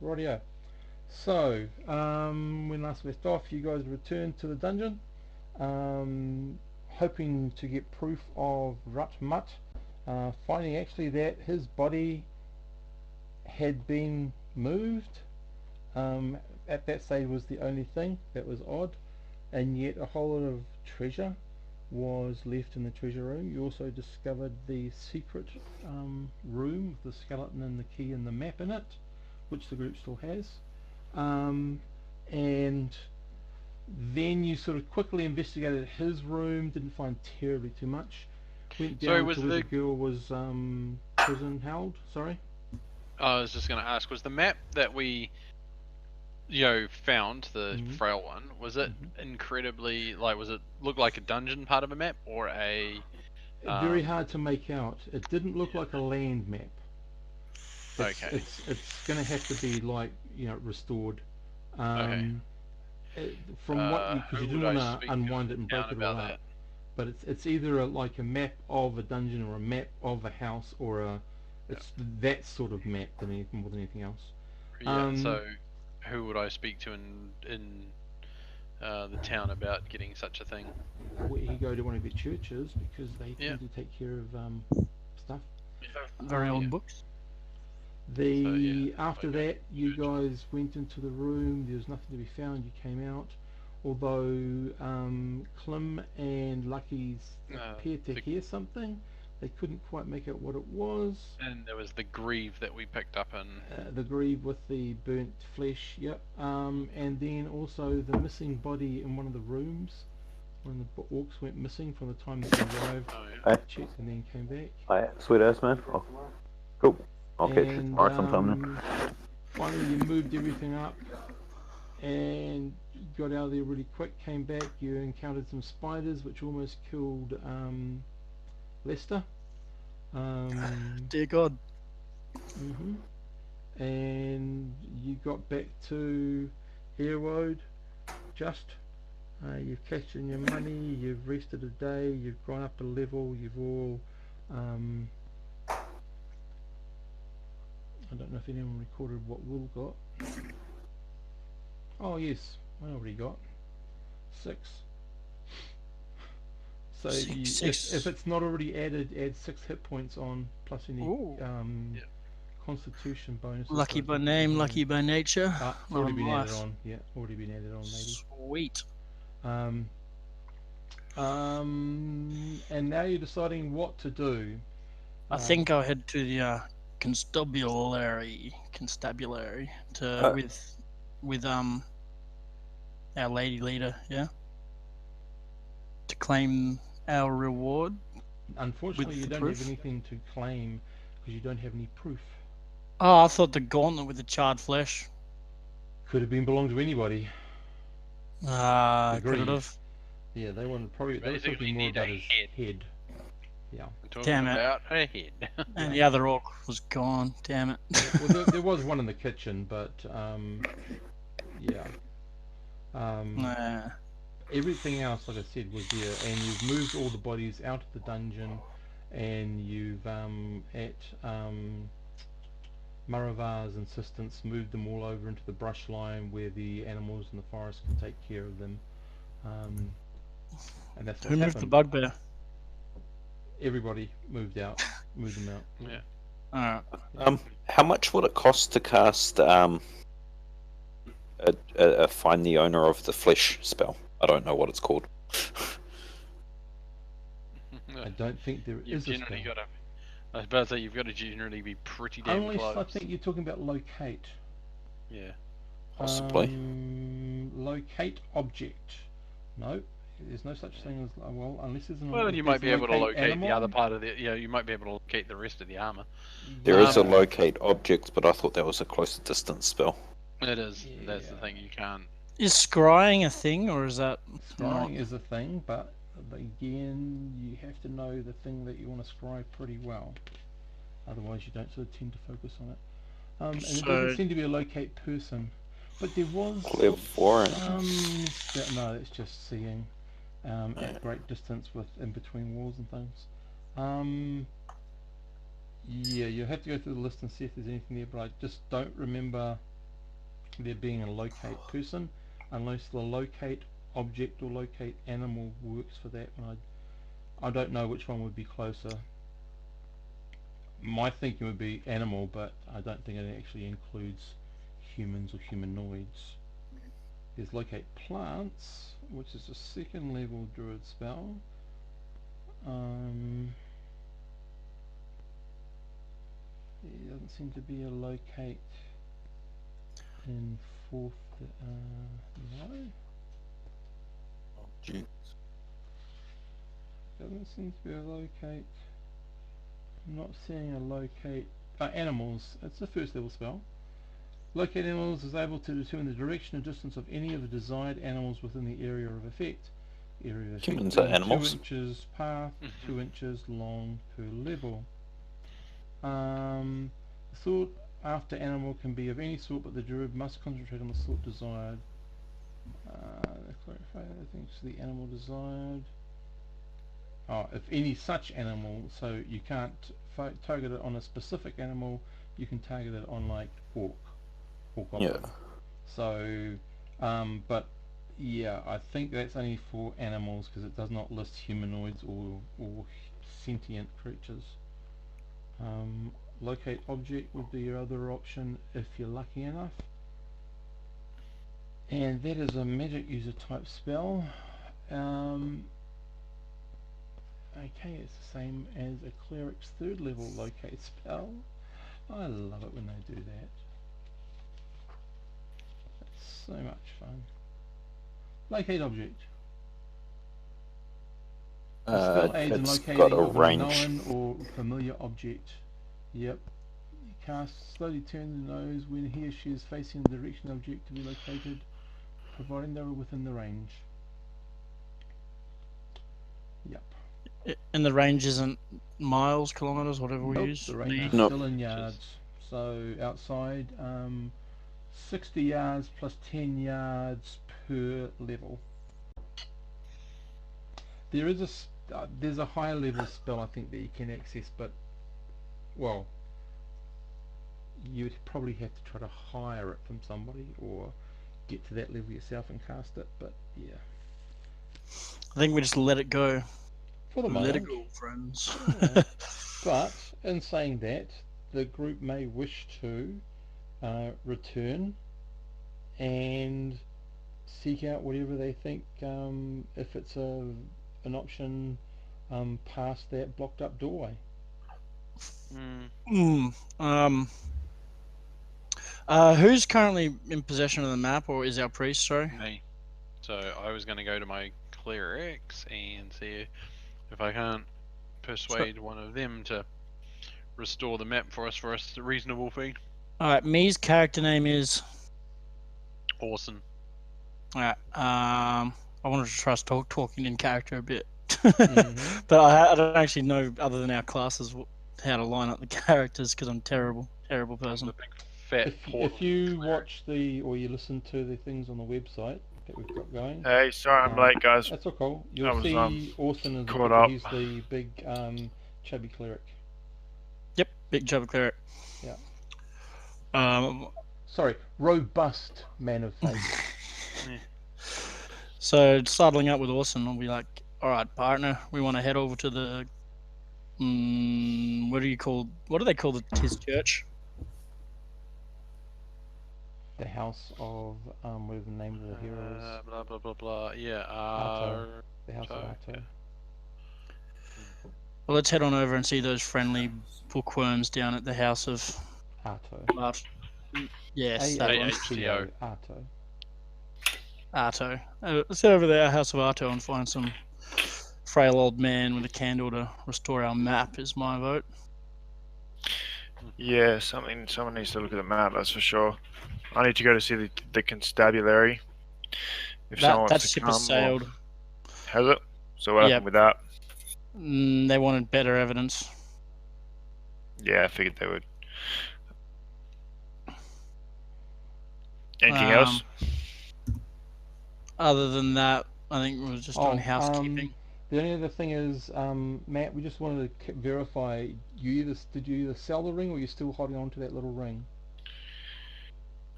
Rightio. So, when last left off, you guys returned to the dungeon, hoping to get proof of Rut Mutt, finding actually that his body had been moved. At that stage was the only thing that was odd, and yet a whole lot of treasure was left in the treasure room. You also discovered the secret room with the skeleton and the key and the map in it, which the group still has. And then you sort of quickly investigated his room, didn't find terribly too much. Went Sorry, down was to where the the girl was prison held. Sorry. I was just going to ask, was the map that we found, the frail one, was it incredibly, like, was it look like a dungeon part of a map or a Very hard to make out. It didn't look yeah. like a land map. It's Okay. it's it's going to have to be like restored. Okay. Um, from what you, because you Who didn't would want I to speak to in unwind it and the break town it all about up. that? But it's either like a map of a dungeon or a map of a house or Yeah. it's that sort of map than anything more than anything else. Yeah. So, who would I speak to in the town about getting such a thing? You go to one of your churches because they Yeah. tend to take care of stuff. Very Um, old books. So yeah, After I go to that, you church. guys went into the room. There was nothing to be found. You came out, although Clem and Lucky's appeared to The, hear something. They couldn't quite make out what it was. and there was the grieve that we picked up in. The grieve with the burnt flesh. Yep. And then also the missing body in one of the rooms. When the orcs went missing from the time that you arrived, Oh yeah. Hey, checked, and then came back. hey, sweet ass man. Cool. I'll catch you And tomorrow sometime then. finally, you moved everything up and got out of there really quick. Came back. You encountered some spiders, which almost killed Lester. Dear God. hmm And you got back to Airwood. Just you've cashed in your money. You've rested a day. You've gone up a level. You've all I don't know if anyone recorded what Will got. Oh yes, I already got 6. So Six. if it's not already added, add 6 hit points on plus any Ooh. Yeah. Constitution bonuses. Lucky so by name, lucky by nature. it's already been added life. on. Yeah, already been added on, maybe. Sweet. And now you're deciding what to do. I think I'll head to the constabulary to with our lady leader, yeah, to claim our reward. Unfortunately, you the don't proof? have anything to claim because you don't have any proof. Oh, I thought the gauntlet with the charred flesh. Could have been belonged to anybody. Could Agreed. it have? Yeah, they wanted probably. They were Basically talking more need about a his head. Yeah. We're talking Damn it. about a head. And the other orc was gone. Damn it. Well, there was one in the kitchen, but yeah. Nah. Everything else, like I said, was there, and you've moved all the bodies out of the dungeon, and you've at Maravar's insistence moved them all over into the brush line where the animals in the forest can take care of them. And that's Who what's moved the happened. bugbear? Everybody moved them out. Yeah. Alright. How much would it cost to cast a find the owner of the flesh spell? I don't know what it's called. I don't think there You've is a spell. generally got to. I was about to say you've got to generally be pretty damn Unless close. I think you're talking about locate. Yeah. Possibly. Locate object. No, there's no such thing as unless there's an. Well, you might be able to locate animal. the other part of the. You might be able to locate the rest of the armor. There is a locate object, but I thought that was a closer distance spell. It is. Yeah. That's the thing. You can't. Is scrying a thing, or is that Scrying is a thing, but again, you have to know the thing that you want to scry pretty well. Otherwise, you don't sort of tend to focus on it. And it doesn't seem to be a locate person, but there was Clairvoyant. no, it's just seeing at great distance with in between walls and things. Yeah, you have to go through the list and see if there's anything there, but I just don't remember there being a locate person, unless the locate object or locate animal works for that one. I don't know which one would be closer. My thinking would be animal, but I don't think it actually includes humans or humanoids. There's locate plants, which is a second level druid spell. There doesn't seem to be a locate in fourth. No. Objects. Doesn't seem to be a locate. I'm not seeing a locate. Animals. It's the first level spell. Locate animals is able to determine the direction and distance of any of the desired animals within the area of effect. Area of effect Humans are being animals. 2 inches path, 2 inches long per level. The sought after animal can be of any sort, but the druid must concentrate on the sort desired. Clarify the things the animal desired. If any such animal, so you can't target it on a specific animal, you can target it on like orc goblin. Yeah. So, but yeah, I think that's only for animals because it does not list humanoids or sentient creatures. Locate object would be your other option if you're lucky enough. And that is a magic user type spell. Okay, it's the same as a cleric's third level locate spell. I love it when they do that. It's so much fun. Locate object. The spell aids in It's locating got a of a range. known or familiar object. Yep. You cast slowly turn the nose when he or she is facing the direction of the object to be located, providing they are within the range. Yep. And the range isn't miles, kilometers, whatever we Nope, use. the range is Nope. still in yards. So outside, 60 yards plus 10 yards per level. There is there's a higher level spell I think that you can access, but well, you'd probably have to try to hire it from somebody or get to that level yourself and cast it. But yeah, I think we just let it go. for the Let it moment. go, friends. Yeah. But in saying that, the group may wish to return and seek out whatever they think, if it's an option past that blocked up doorway. Who's currently in possession of the map, or is our priest? Sorry. Me. So I was going to go to my clerics and see if I can't persuade one of them to restore the map for us a reasonable fee. All right. Me's character name is. Awesome. All right. I wanted to trust talking in character a bit, Mm-hmm. but I don't actually know other than our classes how to line up the characters because I'm terrible person. The big fat If you watch or you listen to the things on the website that we've got going. Hey, sorry I'm late, guys. That's all cool. You'll I was, see Orson is caught up. he's the big chubby cleric. Yep, big chubby cleric. Yeah. Sorry, robust man of faith. So saddling up with Orson, I'll be like, all right, partner, we want to head over to the what do they call his church? The house of whatever the name of the hero is. blah blah blah blah. Yeah. Arto. The house of Arto, Arto. yeah. Well, let's head on over and see those friendly bookworms down at the house of Arto. Yes, that one. AHTO. Arto. Arto. Let's head over there, House of Arto, and find some frail old man with a candle to restore our map. Is my vote. Yeah, someone needs to look at the map, that's for sure. I need to go to see the constabulary. If someone That wants to ship come, has sailed. Has it? So what happened with that? They wanted better evidence. Yeah, I figured they would. Anything else? Other than that, I think we were just doing housekeeping. The only other thing is, Matt, we just wanted to verify, did you either sell the ring or you're still holding on to that little ring?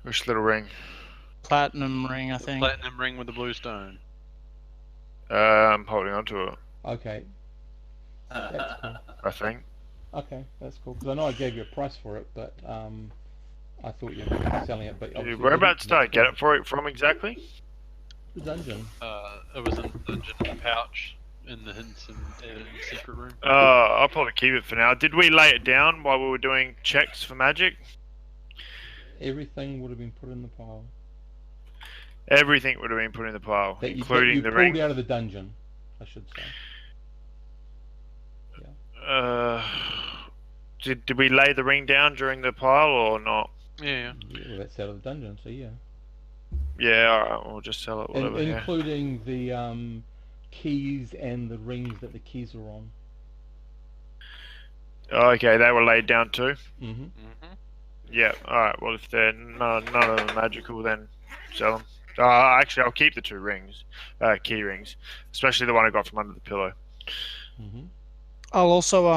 Which little ring? Platinum ring, I think. Platinum ring with the blue stone. I'm holding on to it, Okay, that's cool. I think. Okay, that's cool. Because I know I gave you a price for it, but I thought you were selling it. But obviously Whereabouts did I that's get cool. it for it from exactly? The dungeon. It was in the dungeon in the pouch in the hints and secret room. I'll probably keep it for now. Did we lay it down while we were doing checks for magic? Everything would have been put in the pile. Everything would have been put in the pile, That you including the pulled ring. out of the dungeon, I should say. Did we lay the ring down during the pile or not? Yeah. Yeah, well, that's out of the dungeon, so yeah. Yeah, alright, we'll just sell it, whatever. Yeah. Including the keys and the rings that the keys are on. Okay, they were laid down too. Mm-hmm. Yeah. Alright. Well, if they're none of them are magical, then sell them. Actually, I'll keep the 2 rings, key rings, especially the one I got from under the pillow. Mm-hmm. I'll also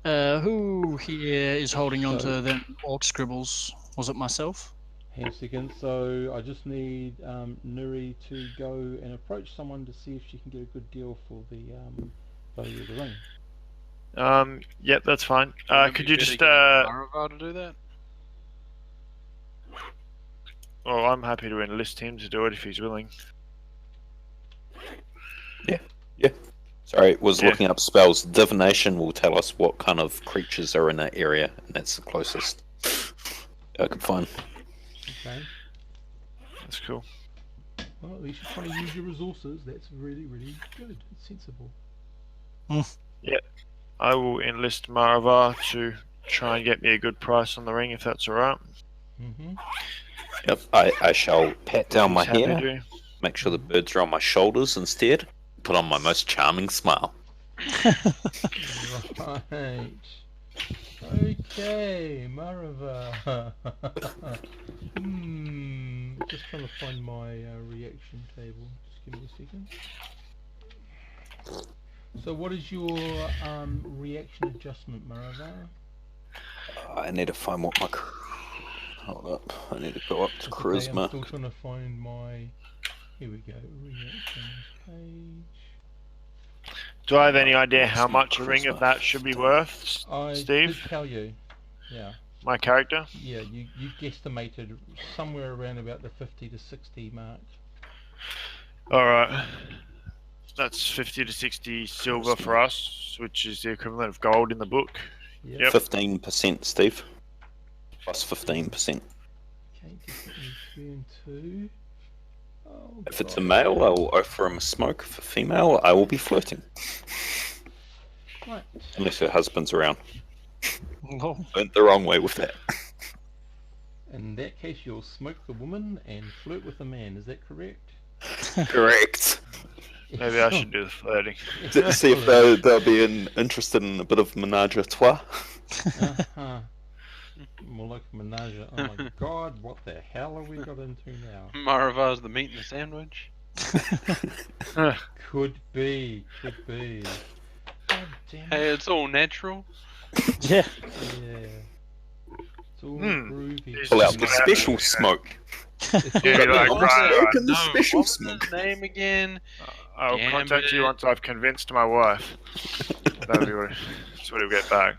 who here is holding on to them orc scribbles? Was it myself? Hang on a second. So I just need Nuri to go and approach someone to see if she can get a good deal for the value of the ring. Yep, that's fine. Could you just Maravar to do that? Well, I'm happy to enlist him to do it if he's willing. Sorry, was Yeah. looking up spells. Divination will tell us what kind of creatures are in that area, and that's the closest I could find. Okay. That's cool. Well, at least you're trying to use your resources. That's really, really good. It's sensible. I will enlist Maravar to try and get me a good price on the ring, if that's alright. Mm-hmm. Yep, I shall pat down my He's happy hair, to. make sure the birds are on my shoulders instead, put on my most charming smile. Right. Okay, Marava. Just trying to find my reaction table. Just give me a second. So what is your reaction adjustment, Marava? I need to find what my... Hold up, I need to go up to That's okay, I'm charisma. still trying to find my... Here we go, reactions page. Do I have any idea how What's the much a ring of charisma? that should be worth, I Steve? did tell you. Yeah. My character? Yeah, you guesstimated somewhere around about the 50 to 60 mark. Alright. That's 50 to 60 silver for us, which is the equivalent of gold in the book. Yep. 15%, Steve. Plus 15%. Okay, definitely 3 and 2. Oh, If it's a God. male, I will offer him a smoke. If a female, I will be flirting. Right. Unless her husband's around. Oh, Went the wrong way with that. In that case, you'll smoke the woman and flirt with the man. Is that correct? Correct. Maybe I should do the flirting. See if they'll be interested in a bit of menage a trois. Uh-huh. More like menage. Oh my God! What the hell have we got into now? Maravar's the meat in the sandwich. Could be. God damn Hey, it. it's all natural. yeah. Yeah. It's all groovy. He's Pull out just the gonna have special to- smoke. It's Yeah, all- like, What was right, it? right. And the No, special what was smoke. his name again? I'll contact you Gambit. once I've convinced my wife. That'll be what, that's what he'll get back.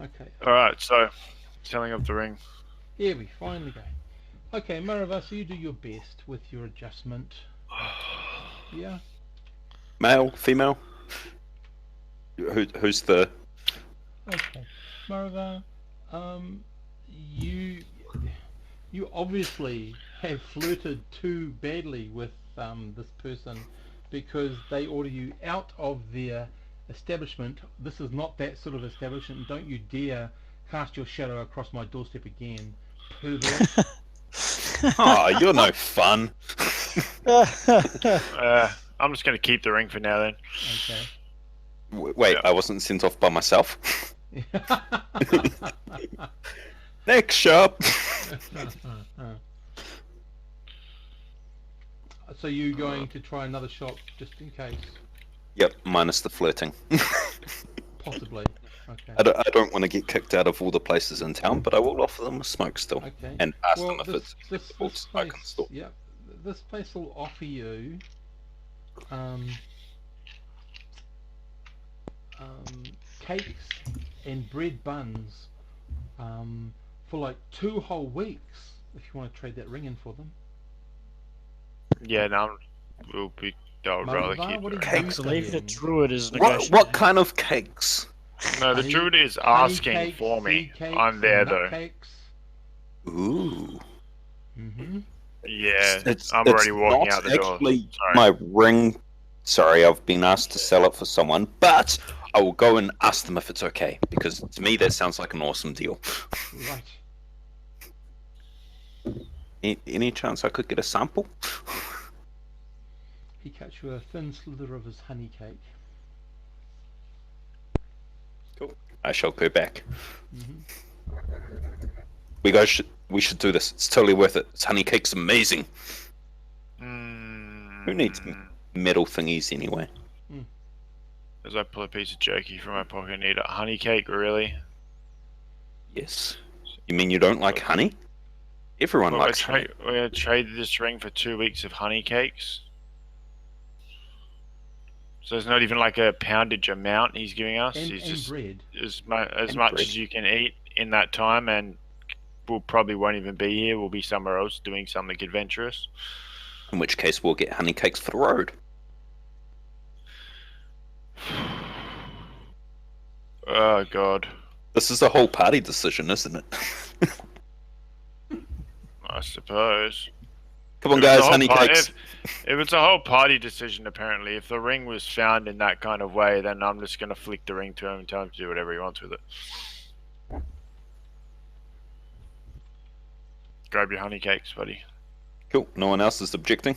Okay. Alright, so, selling up the ring. Here we finally go. Okay, Marava, so you do your best with your adjustment. Yeah. Male, female? Who's the... Okay, Marava, you obviously have flirted too badly with this person because they order you out of their establishment. This is not that sort of establishment. Don't you dare cast your shadow across my doorstep again, pervert. Oh, you're no fun. I'm just going to keep the ring for now then. Okay. Wait, I wasn't sent off by myself. Next shop. So you going to try another shop just in case? Yep, minus the flirting. Possibly. Okay. I don't want to get kicked out of all the places in town, but I will offer them a smoke still Okay. and ask Well, them if it's acceptable to smoke in the place, store. yeah, this place will offer you um, cakes and bread buns for like 2 whole weeks if you want to trade that ring in for them. Yeah, no, we'll be. I would rather Marva, keep what the do ring. you I believe the saying? druid is What negotiating. kind of cakes? No, the Honey- druid is honey asking cakes, for me. seed cakes, I'm there and nut though. cakes. Ooh. Mm-hmm. Yeah, It's I'm already walking not out the door. actually Sorry. my ring. Sorry, I've been asked to sell it for someone, but I will go and ask them if it's okay because to me that sounds like an awesome deal. Right. Any chance I could get a sample? He cuts you a thin slither of his honey cake. Cool. I shall go back. Mm-hmm. We should do this. It's totally worth it. This honey cake's amazing. Who needs metal thingies anyway? As I pull a piece of jerky from my pocket and eat a honey cake, really? Yes. You mean you don't like honey? Everyone Well, likes honey. we're gonna trade this ring for 2 weeks of honey cakes. So it's not even like a poundage amount he's giving us. He's And just bread. as And much bread. as you can eat in that time, and we'll probably won't even be here. We'll be somewhere else doing something adventurous. In which case we'll get honey cakes for the road. Oh god, This is a whole party decision, isn't it? I suppose. Come on, If it's a guys, whole honey par- cakes. If it's a whole party decision, apparently, if the ring was found in that kind of way, then I'm just gonna flick the ring to him and tell him to do whatever he wants with it. Grab your honey cakes, buddy. Cool. No one else is objecting.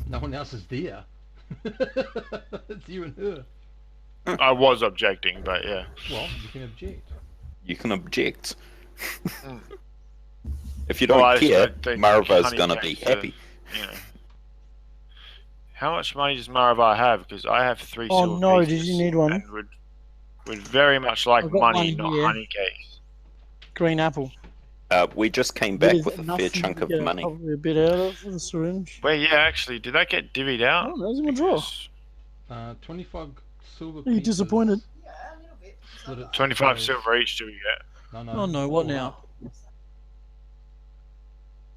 No one else is there. It's you and her. I was objecting, but yeah. Well, you can object. You can object. Mm. If you don't I just care, don't think Marava's honey gonna be cakes are- happy. You know. How much money does Maravar have? Because I have 3 Oh, silver no, pieces. did you need one? And would very much like I've got money, one not here. honey cakes. Green apple. We just came Bit back of with a fair nothing chunk to of get money. Probably a bit out of the syringe. Wait, yeah, actually, did that get divvied out? Oh, that was in my drawer. 25 silver Are pieces. you disappointed? split it 25 five. silver each do we get? No, Oh no, what all now? up.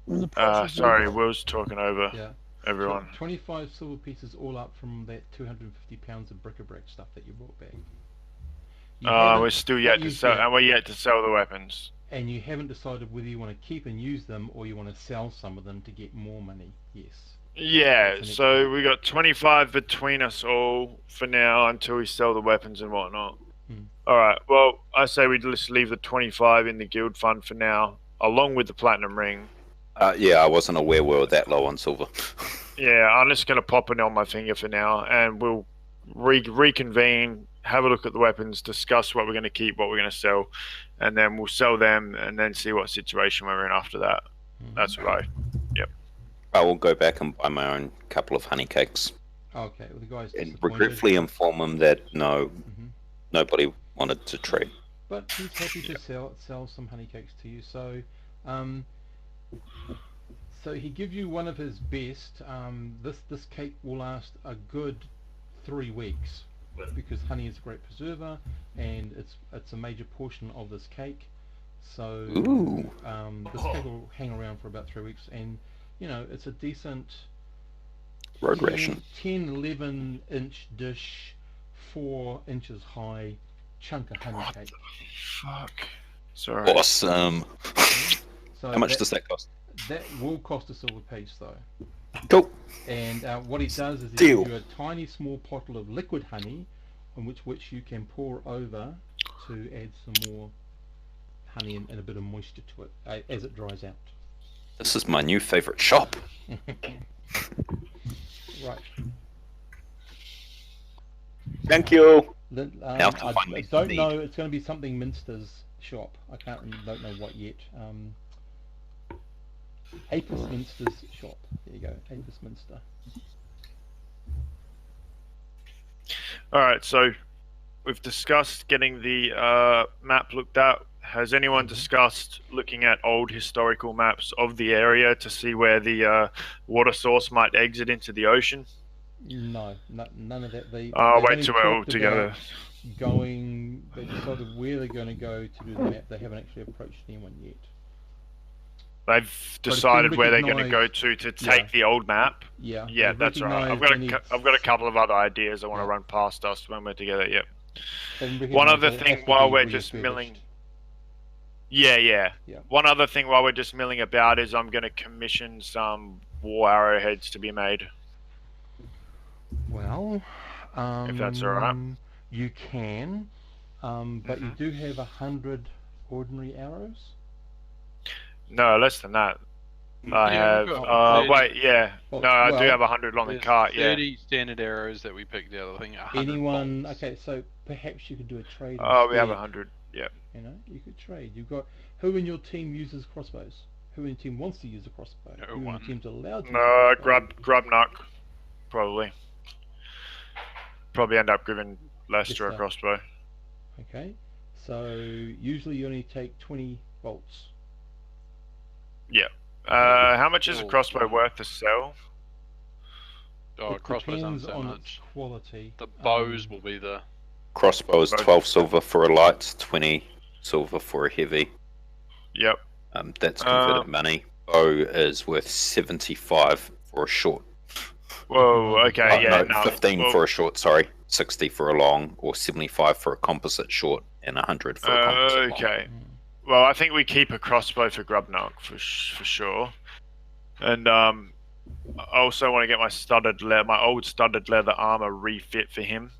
When the price is Sorry, low. Will's talking over Yeah. everyone. 25 silver pieces all up from that 250 pounds of bric-a-brac stuff that you brought back. You haven't- We're still not yet to used sell, yet, and we're yet to sell the weapons. and you haven't decided whether you want to keep and use them or you want to sell some of them to get more money. Yes. Yeah, That's an so excellent- we got 25 between us all for now until we sell the weapons and whatnot. Alright, well, I say we just leave the 25 in the guild fund for now, along with the platinum ring. Yeah, I wasn't aware we were that low on silver. Yeah, I'm just going to pop it on my finger for now, and we'll reconvene, have a look at the weapons, discuss what we're going to keep, what we're going to sell, and then we'll sell them and then see what situation we're in after that. That's right. I will go back and buy my own couple of honey cakes Okay, well the guy's and disappointed, regretfully inform them that no, Mhm. nobody wanted to trade. but he's happy to sell some honey cakes to you. So, so he gives you one of his best. This cake will last a good 3 weeks because honey is a great preserver, and it's a major portion of this cake. So, Ooh. this cake will hang around for about 3 weeks, and you know it's a decent Road ration. 10-11 inch dish, 4 inches high chunk of honey cake. Fuck. Sorry. Awesome. So How much that, does that cost? that will cost a silver piece though. Cool. And what he does is he Deal. gives you a tiny small bottle of liquid honey, on which you can pour over to add some more honey and a bit of moisture to it as it dries out. This is my new favorite shop. Right. Thank you. I find me don't some know. It's going to be something Minster's shop. I don't know what yet. Apis Minster's shop. There you go. Apis Minster. Alright, so we've discussed getting the map looked at. Has anyone discussed looking at old historical maps of the area to see where the water source might exit into the ocean? No, none of that. They've Wait only till we're all talked together. about going. They decided where they're going to go to do the map. They haven't actually approached anyone yet. They've it's been decided where they're going to go recognised- to take the old map. Yeah, Yeah, they've that's right. I've recognised got they I've got a couple of other ideas I want to Yeah. run past us when we're together. Yep. they've One recognised other that it thing has to while be we're just milling. refurbished. Yeah. Yeah. One other thing while we're just milling about is I'm going to commission some war arrowheads to be made. Well, If that's all right. you can, but you Mhm. do have 100 ordinary arrows. No, less than that. I Yeah, have. we've got 30. Wait, yeah. Well, No, I do well, have 100 on the There's cart. Yeah. 30 standard arrows that we picked out. I think 100 Anyone? bolts. Okay, so perhaps you could do a trade. Oh, we have instead. 100. Yeah. You know, you could trade. You've got who in your team uses crossbows? Who in your team wants to use a crossbow? No Who in one. your team's allowed to use No, a crossbow? Grubnock. Probably. Probably end up giving Lester a Lester. crossbow. Okay, so usually you only take 20 bolts. How much is a Oh, crossbow wow. worth to sell? Oh, It crossbows aren't depends so on much. its quality. The bows will be the. Crossbow is 12 silver for a light, 20 silver for a heavy. Yep. That's converted money. Bow is worth 75 for a short. Whoa. Okay. Yeah. no, 15 well, for a short, sorry. 60 for a long, or 75 for a composite short, and 100 for a composite long. Okay. Well, I think we keep a crossbow for Grubnock for sure, and I also want to get my old studded leather armor refit for him.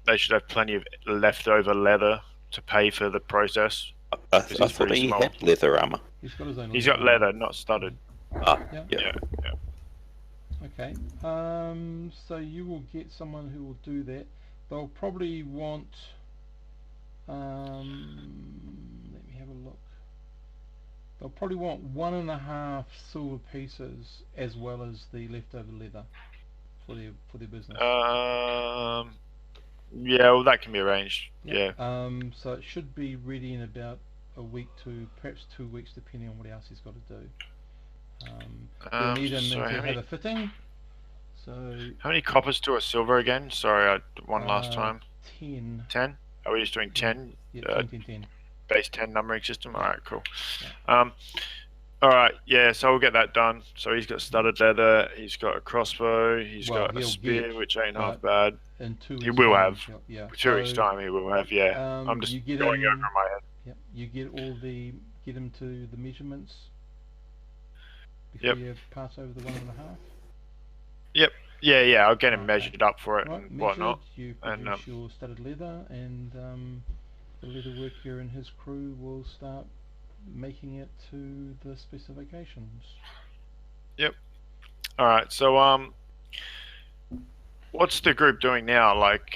They should have plenty of leftover leather to pay for the process. I This is thought pretty he small. had leather armor. He's got his own. He's got leather, not studded. Ah, Yeah. yeah. Okay. So you will get someone who will do that. They'll probably want. Let me have a look. They'll probably want 1.5 silver pieces as well as the leftover leather for their business. Yeah, well, that can be arranged. Yeah. So it should be ready in about a week to perhaps 2 weeks, depending on what else he's got to do. You'll need him So to how have many- a fitting. So How many coppers to a silver again? Sorry, I won last time. 10. 10? Are we just doing 10? Yeah, 10. Base 10 numbering system? Alright, cool. Yeah. Alright, yeah, so we'll get that done. So he's got studded leather, he's got a crossbow, he's Well, got a he'll spear, get, which ain't half but bad. In 2 weeks. He will time, have. Yeah. 2 weeks' time he will have, yeah. I'm just you get going him, over in my head. Yeah, you get him to the measurements before Yep. you pass over the 1.5. Yeah, I'll get him Okay. measured up for it Right, and measured, whatnot. you and, produce your studded leather, and the leather worker and his crew will start making it to the specifications. Alright, so what's the group doing now? Like,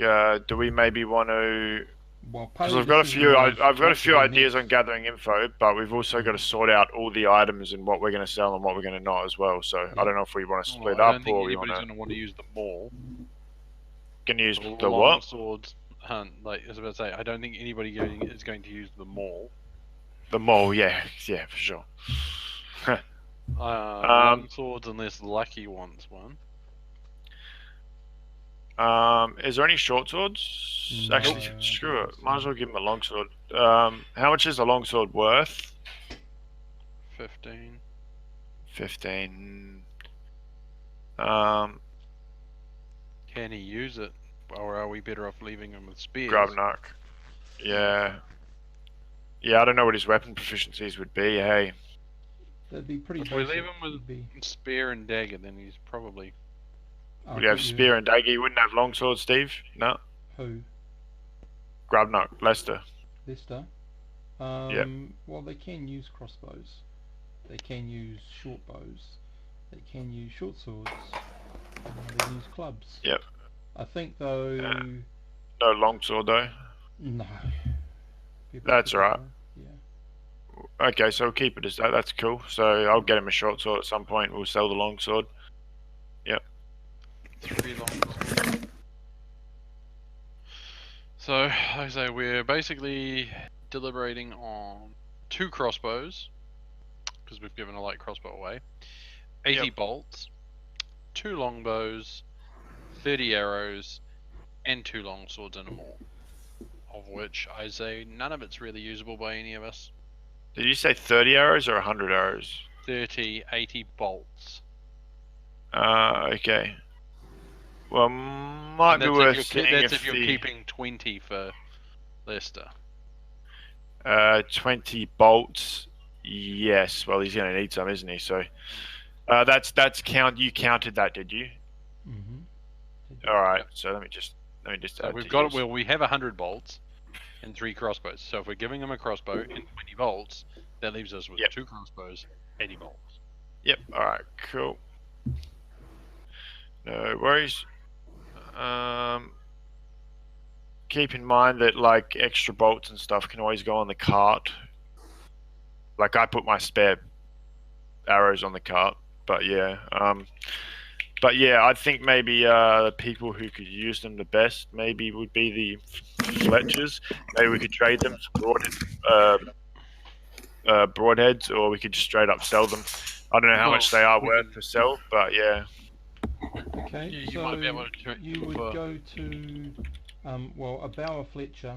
do we maybe want to? Well, Because I've got a few, I've got a few ideas on gathering info, but we've also got to sort out all the items and what we're going to sell and what we're going to not as well. So I don't know if we want to split I up don't think or we anybody's want going to want to use the maul. to use The the long what? swords hunt. Like I was about to say, I don't think anybody is going to use the maul. The mole, yeah, for sure. Long swords, unless Lucky wants one. Is there any short swords? No, Actually, I screw don't it. think Might so. as well give him a long sword. How much is a long sword worth? 15. 15. Can he use it, or are we better off leaving him with spears? Grubnock. Yeah. Yeah, I don't know what his weapon proficiencies would be. Hey, That'd be pretty If we basic. leave him with It'd be, spear and dagger, then he's probably. would you have spear and dagger? You wouldn't have long sword, Steve? No. Who? Grubnock, Lester. Lester? Well, they can use crossbows. They can use short bows. They can use short swords. They can use clubs. Yep. I think though. No long sword though. No. People That's prefer- alright. Yeah. Okay, so we'll keep it as that. That's cool. So I'll get him a short sword at some point. We'll sell the long sword. 3 long swords. So, like I say, we're basically deliberating on 2 crossbows, because we've given a light crossbow away, 80 Yep. bolts, 2 longbows, 30 arrows, and 2 longswords and a maul. Of which I say none of it's really usable by any of us. Did you say 30 arrows or 100 arrows? 30, 80 bolts. Okay. Well, might And be that's worth if seeing that's if if you're the keeping 20 for Lester. 20 bolts. Yes. Well, he's going to need some, isn't he? So that's count. You counted that, did you? Mm-hmm. All right. Yep. So let me just So add we've to got his. well, we have 100 bolts and 3 crossbows. So if we're giving him a crossbow and 20 bolts, that leaves us with Yep. 2 crossbows, 80 bolts. Yep. All right. Cool. No worries. Keep in mind that like extra bolts and stuff can always go on the cart. Like I put my spare arrows on the cart, but yeah. I think maybe the people who could use them the best maybe would be the Fletchers. Maybe we could trade them some broadheads, or we could just straight up sell them. I don't know how much they are we worth can- to sell, but yeah. Okay, Yeah, you so might be able to you would for- go to, well, a Bower Fletcher,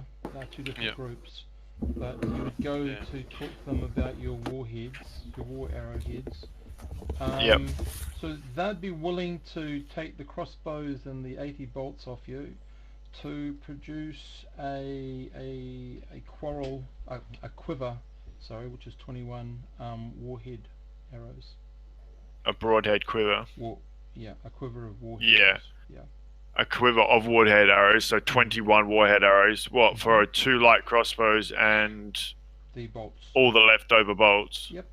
2 different Yep. groups, but you would go Yeah. to talk to them about your warheads, your war arrowheads. Yep. So they'd be willing to take the crossbows and the 80 bolts off you to produce a quiver, sorry, which is 21 warhead arrows. A broadhead quiver. A quiver of warheads. Yeah. Yeah. A quiver of warhead arrows, so 21 warhead arrows. What, for 2 light crossbows and The bolts. all the leftover bolts? Yep.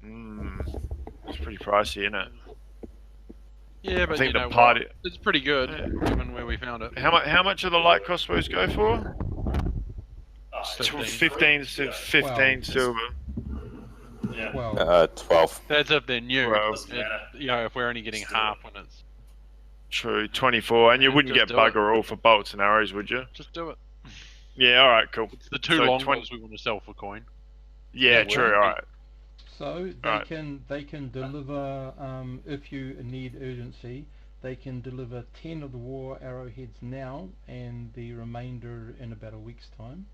It's pretty pricey, isn't it? Yeah, but think you the know party- what? It's pretty good, given where we found it. How much do the light crossbows go for? 15. 15 silver. Well, 12. That's if they're new. Well, You know, if we're only getting half when it's... True, 24, and you wouldn't Just get do it. bugger all for bolts and arrows, would you? Just do it. Yeah, all right, cool. It's the 2 So longbows we want to sell for coin. Yeah, Yeah, true. well, All right. so Right. they can deliver, if you need urgency, they can deliver 10 of the war arrowheads now and the remainder in about a week's time,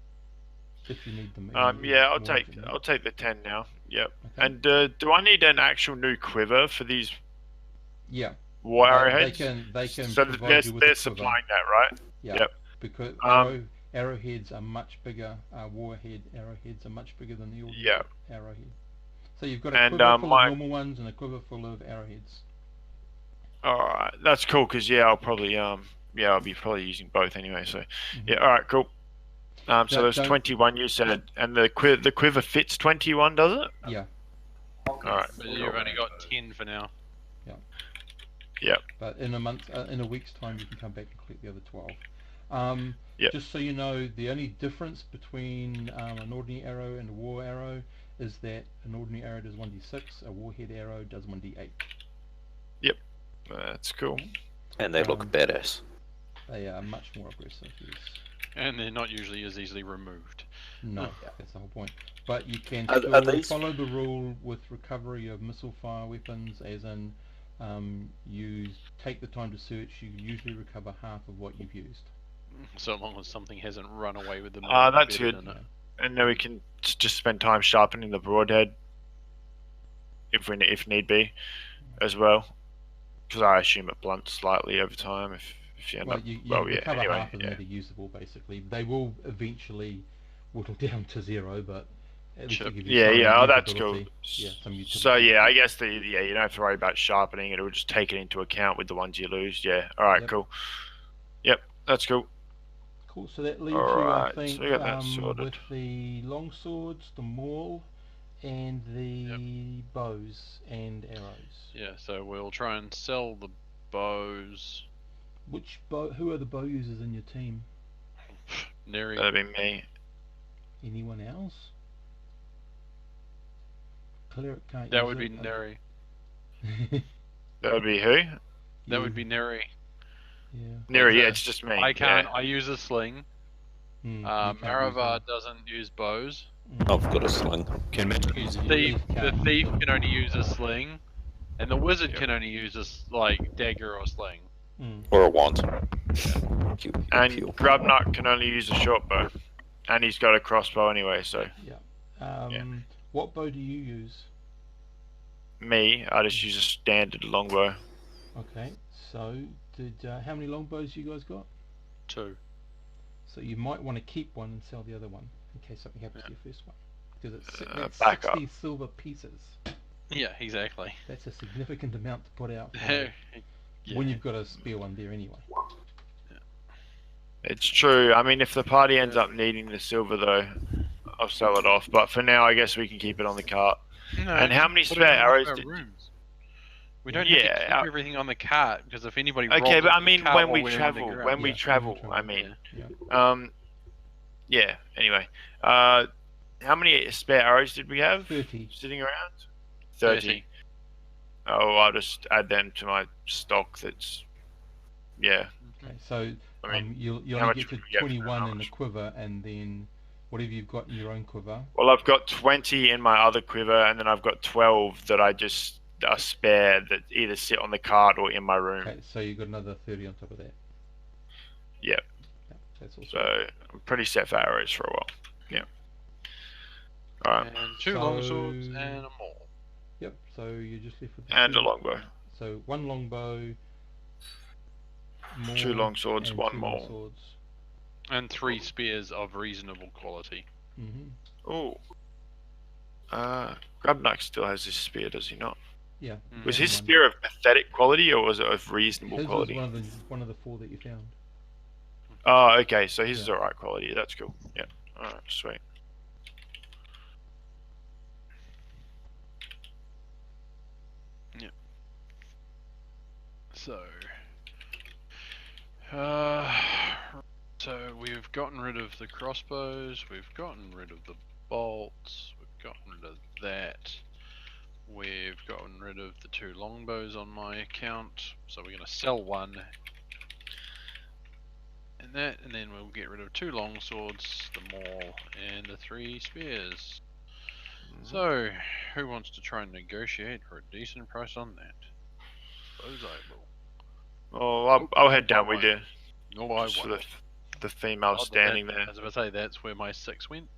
if you need them. Yeah, I'll more take urgently. I'll take the 10 now. Yep. Okay. And do I need an actual new quiver for these Yeah. war They arrowheads? can So provide they're you with they're a quiver. supplying that, right? Yeah. Yep. Because arrowheads are much bigger. Warhead arrowheads are much bigger than the ordinary Yeah. arrowhead. So you've got a And, quiver full my- of normal ones and a quiver full of arrowheads. All right, that's cool. Cause I'll probably I'll be probably using both anyway. So Mhm. yeah, all right, cool. So there's don't- 21 you said, and the quiver fits 21, does it? Yeah. All right. But you've only got 10 for now. Yep. But in a week's time, you can come back and collect the other 12. Yep. Just so you know, the only difference between an ordinary arrow and a war arrow is that an ordinary arrow does 1d6, a warhead arrow does 1d8. That's cool. And they look Um, badass. They are much more aggressive, yes. And they're not usually as easily removed. No, that's the whole point. But you can Are still these- follow the rule with recovery of missile fire weapons, as in you take the time to search, you usually recover half of what you've used. So long as something hasn't run away with them. That's embedded good. in it. And then we can just spend time sharpening the broadhead, if need be, as well. Because I assume it blunts slightly over time if you end Well, up. you well, yeah. recover Anyway, half of them that are usable, basically. They will eventually whittle down to 0, but at least Sure. it gives you Yeah, some yeah. Oh, that's cool. usability. Yeah, some utility. So yeah, I guess you don't have to worry about sharpening it. It will just take it into account with the ones you lose. Yeah. All right. Yep. Cool. Yep. That's cool. Cool, so that leaves Alright, you, I so think, we got that sorted. with the long swords, the maul, and the bows and arrows. Yeah, so we'll try and sell the bows. Who are the bow users in your team? Neri. That'd be me. Anyone else? Cleric can't That use would be it. Neri. That would be who? That would be Neri. Yeah. Neri, yeah, Okay. it's just me. I can't. Yeah. I use a sling. You can't use Maravar them. doesn't use bows. I've got a sling. Can magic Yeah, use the it? thief The can't use thief them. can only use a sling, and the wizard Yep. can only use like dagger or sling. Or a wand. Pew, pew, And pew. Grubnut can only use a short bow, and he's got a crossbow anyway. So What bow do you use? me, I just use a standard longbow. Okay, so how many longbows you guys got? 2. So you might want to keep one and sell the other one in case something happens to your first one, because that's back up. 60 silver pieces. Yeah, exactly. That's a significant amount to put out Yeah. when you've got a spare one there anyway. It's true. I mean, if the party ends up needing the silver, though, I'll sell it off. But for now, I guess we can keep it on the cart. No, And how many put spare it in one of arrows our did- rooms. We don't have to Yeah, keep everything on the cart because if anybody Okay, rolls but I into the mean, cart when while we we're travel, underground- when we Yeah, travel, when we I travel, mean, Yeah, yeah. Anyway, how many spare arrows did we have 30. sitting around? 30. Oh, I'll just add them to my stock. That's yeah. Okay, so I mean, you how only much get to would we get for 21 how in the much? quiver, and then whatever you've got in your own quiver. Well, I've got 20 in my other quiver, and then I've got 12 that I just are spare that either sit on the cart or in my room. Okay, so you've got another 30 on top of that. Yep. Yeah, that's also. So I'm pretty set for arrows for a while. Yeah. All right. And 2 So- longswords and a maul. Yep. So you're just left with the And two- a longbow. So one longbow. 2 longswords, and 1 two maul. longswords. And 3 spears of reasonable quality. Mm-hmm. Ooh. Grubnut still has his spear, does he not? Yeah. Mm. Was you his have one. spear of pathetic quality or was it of reasonable His quality? was one of the 4 that you found. Oh, okay. So his is Yeah. alright quality. That's cool. Yeah. Alright, sweet. So, so we've gotten rid of the crossbows, we've gotten rid of the bolts, we've gotten rid of that, we've gotten rid of the 2 longbows on my account, so we're going to sell one, and then we'll get rid of 2 longswords, the maul, and the 3 spears. So, who wants to try and negotiate for a decent price on that? Suppose I will. Oh, I'll head down with you. No, I Just for won't. the female Oh, standing that- there. I was about to say that's where my 6 went.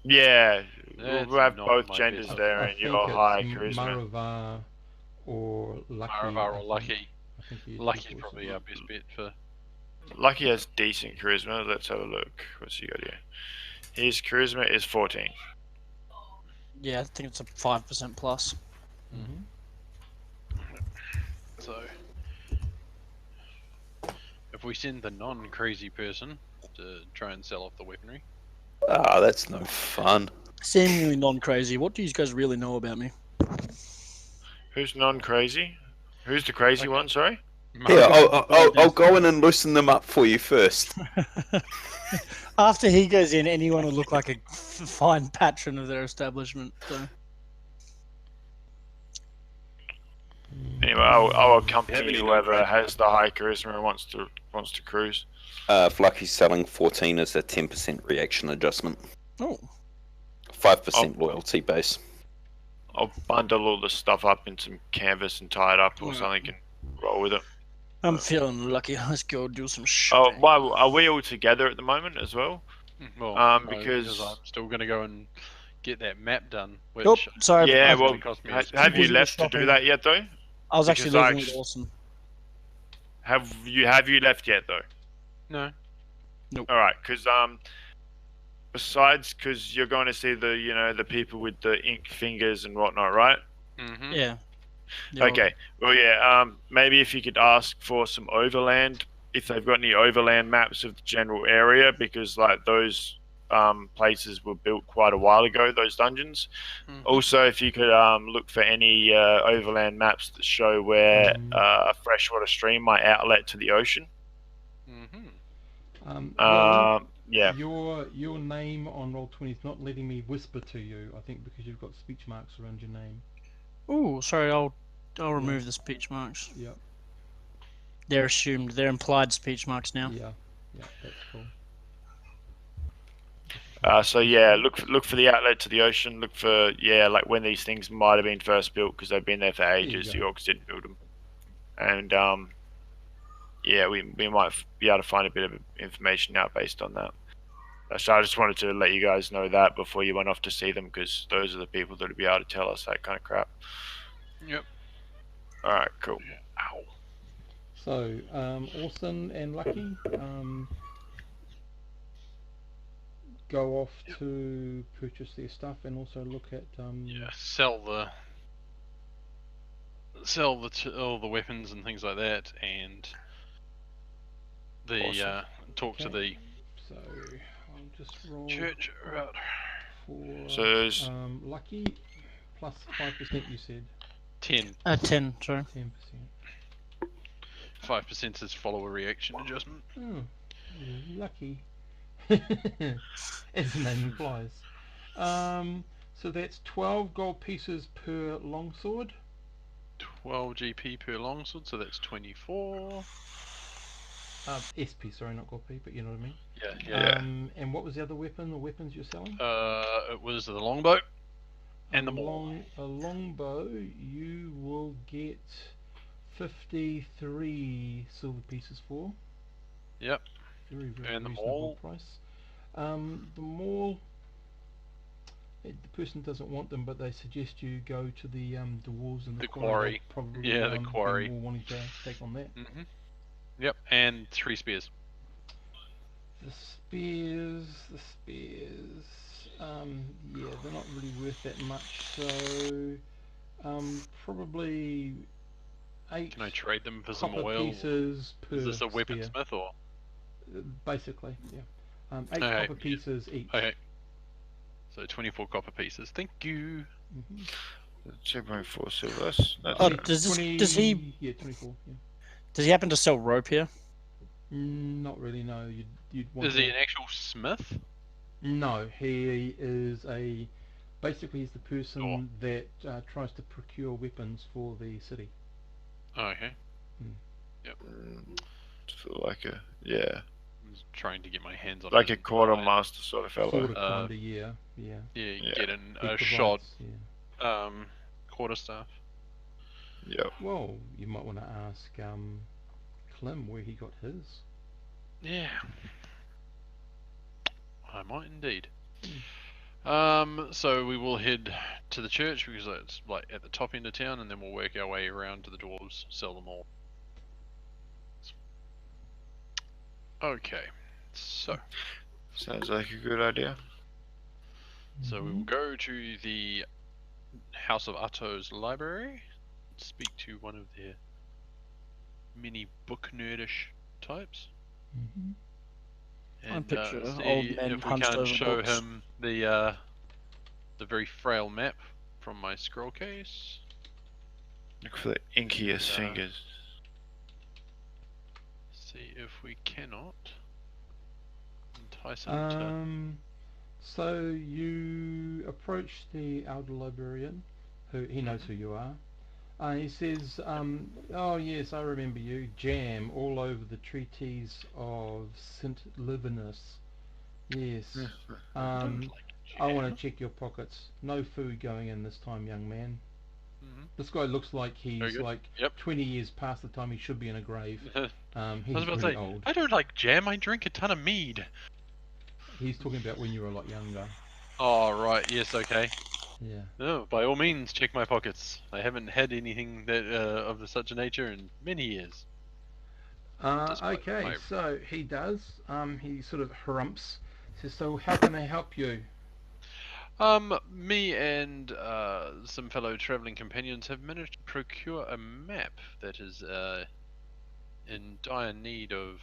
Yeah, That's we'll have not both my genders business. there I and think your it's high charisma. Maravar or Lucky. Maravar I or think. Lucky. I think he Lucky's choices. probably our best bet for. Lucky has decent charisma. Let's have a look. What's he got here? His charisma is 14. Yeah, I think it's a 5% plus. Mhm. So, if we send the non-crazy person to try and sell off the weaponry, Ah, that's no fun. Seemingly non-crazy. What do you guys really know about me? Who's non-crazy? Who's the crazy Okay. one? Sorry. Here, I'll go in and loosen them up for you first. After he goes in, anyone will look like a fine patron of their establishment. So. Anyway, I'll Have accompany any whoever non-crazy- has the high charisma and wants to cruise. If Lucky's selling 14 is a 10% reaction adjustment. Oh, 5% Oh. loyalty base. I'll bundle all the stuff up in some canvas and tie it up or Yeah. something and roll with it. I'm feeling lucky. Let's go do some Oh, shopping. why are we all together at the moment as well? well, no, because- I'm still going to go and get that map done. Which Nope, sorry. Yeah, it's well, gonna cost me a have spare you Busy left to do shopping. that yet though? I was actually because I looking at just- Awesome. Have you left yet though? No. All right, because besides because you're going to see the people with the ink fingers and whatnot, right? Mm-hmm. Yeah. Okay. Well, yeah. Maybe if you could ask for some overland, if they've got any overland maps of the general area, because like those places were built quite a while ago. Those dungeons. Mhm. Also, if you could look for any overland maps that show where a freshwater stream might outlet to the ocean. Mm-hmm. Well, Yeah. Your name on Roll20 is not letting me whisper to you. I think because you've got speech marks around your name. Ooh, sorry. I'll remove the speech marks. Yep. They're assumed. They're implied speech marks now. Yeah, that's cool. So yeah, look for the outlet to the ocean. Look for like when these things might have been first built because they've been there for ages. The go. orcs didn't build them, and we might be able to find a bit of information out based on that. So I just wanted to let you guys know that before you went off to see them, because those are the people that would be able to tell us that kind of crap. Yep. All right, cool. Ow. So, Orson and Lucky, go off to purchase their stuff and also look at Yeah. All the weapons and things like that, and the Awesome. talk to the So I'll just roll church about for So there's Lucky plus 5%. You said 10. 10, sorry. 10%. 5% is follower reaction adjustment. Oh, Lucky, as the name implies. So that's 12 gold pieces per longsword. 12 GP per longsword, so that's 24. SP, sorry, not gold P, but you know what I mean. Yeah. And what was the other weapon? The weapons you're selling? It was the longbow and the maul. A longbow, you will get 53 silver pieces for. Yep. Very, very And the reasonable maul? price. The maul, the person doesn't want them, but they suggest you go to the dwarves in the quarry. They'll probably Yeah, the quarry. be more wanting to take on that. Yep, and 3 spears. The spears, yeah, they're not really worth that much, so probably 8 Can I trade them for some copper oil? pieces per Is this a spear. weaponsmith or? Basically, yeah. 8 Okay, copper pieces each. Okay. So 24 copper pieces. Thank you. 2.4 silver. That's Oh, right. does 24, yeah. does he happen to sell rope here? Not really, no. You'd want Is he an actual smith? No, he is basically he's the person that tries to procure weapons for the city. Oh, okay. So like a I'm just trying to get my hands on like his a quartermaster sort of fellow. Sort of, kinda, yeah. Yeah, Yeah. get in He a provides, shot yeah. quarterstaff. Yep. Well, you might want to ask Clem where he got his. Yeah. I might indeed. So we will head to the church because it's like at the top end of town, and then we'll work our way around to the dwarves, sell them all. Okay. So Sounds like a good idea. we will go to the House of Atto's library, speak to one of their many book nerdish types, I and picture see old men if we hunched can't over show books. him the very frail map from my scroll case. Look for the inkiest fingers. See if we cannot entice him to. So you approach the elder librarian, who he knows who you are. He says, "Oh yes, I remember you. Jam all over the treatise of St. Livinus. Yes. I want to check your pockets. No food going in this time, young man." This guy looks like he's like 20 years past the time he should be in a grave. He's I was about to really say, old. I don't like jam. I drink a ton of mead. He's talking about when you were a lot younger. Oh right, yes, okay. Yeah. No, by all means, check my pockets. I haven't had anything that of such a nature in many years. Okay, so he does. He sort of harumps. Says, "So how can I help you?" Me and some fellow traveling companions have managed to procure a map that is in dire need of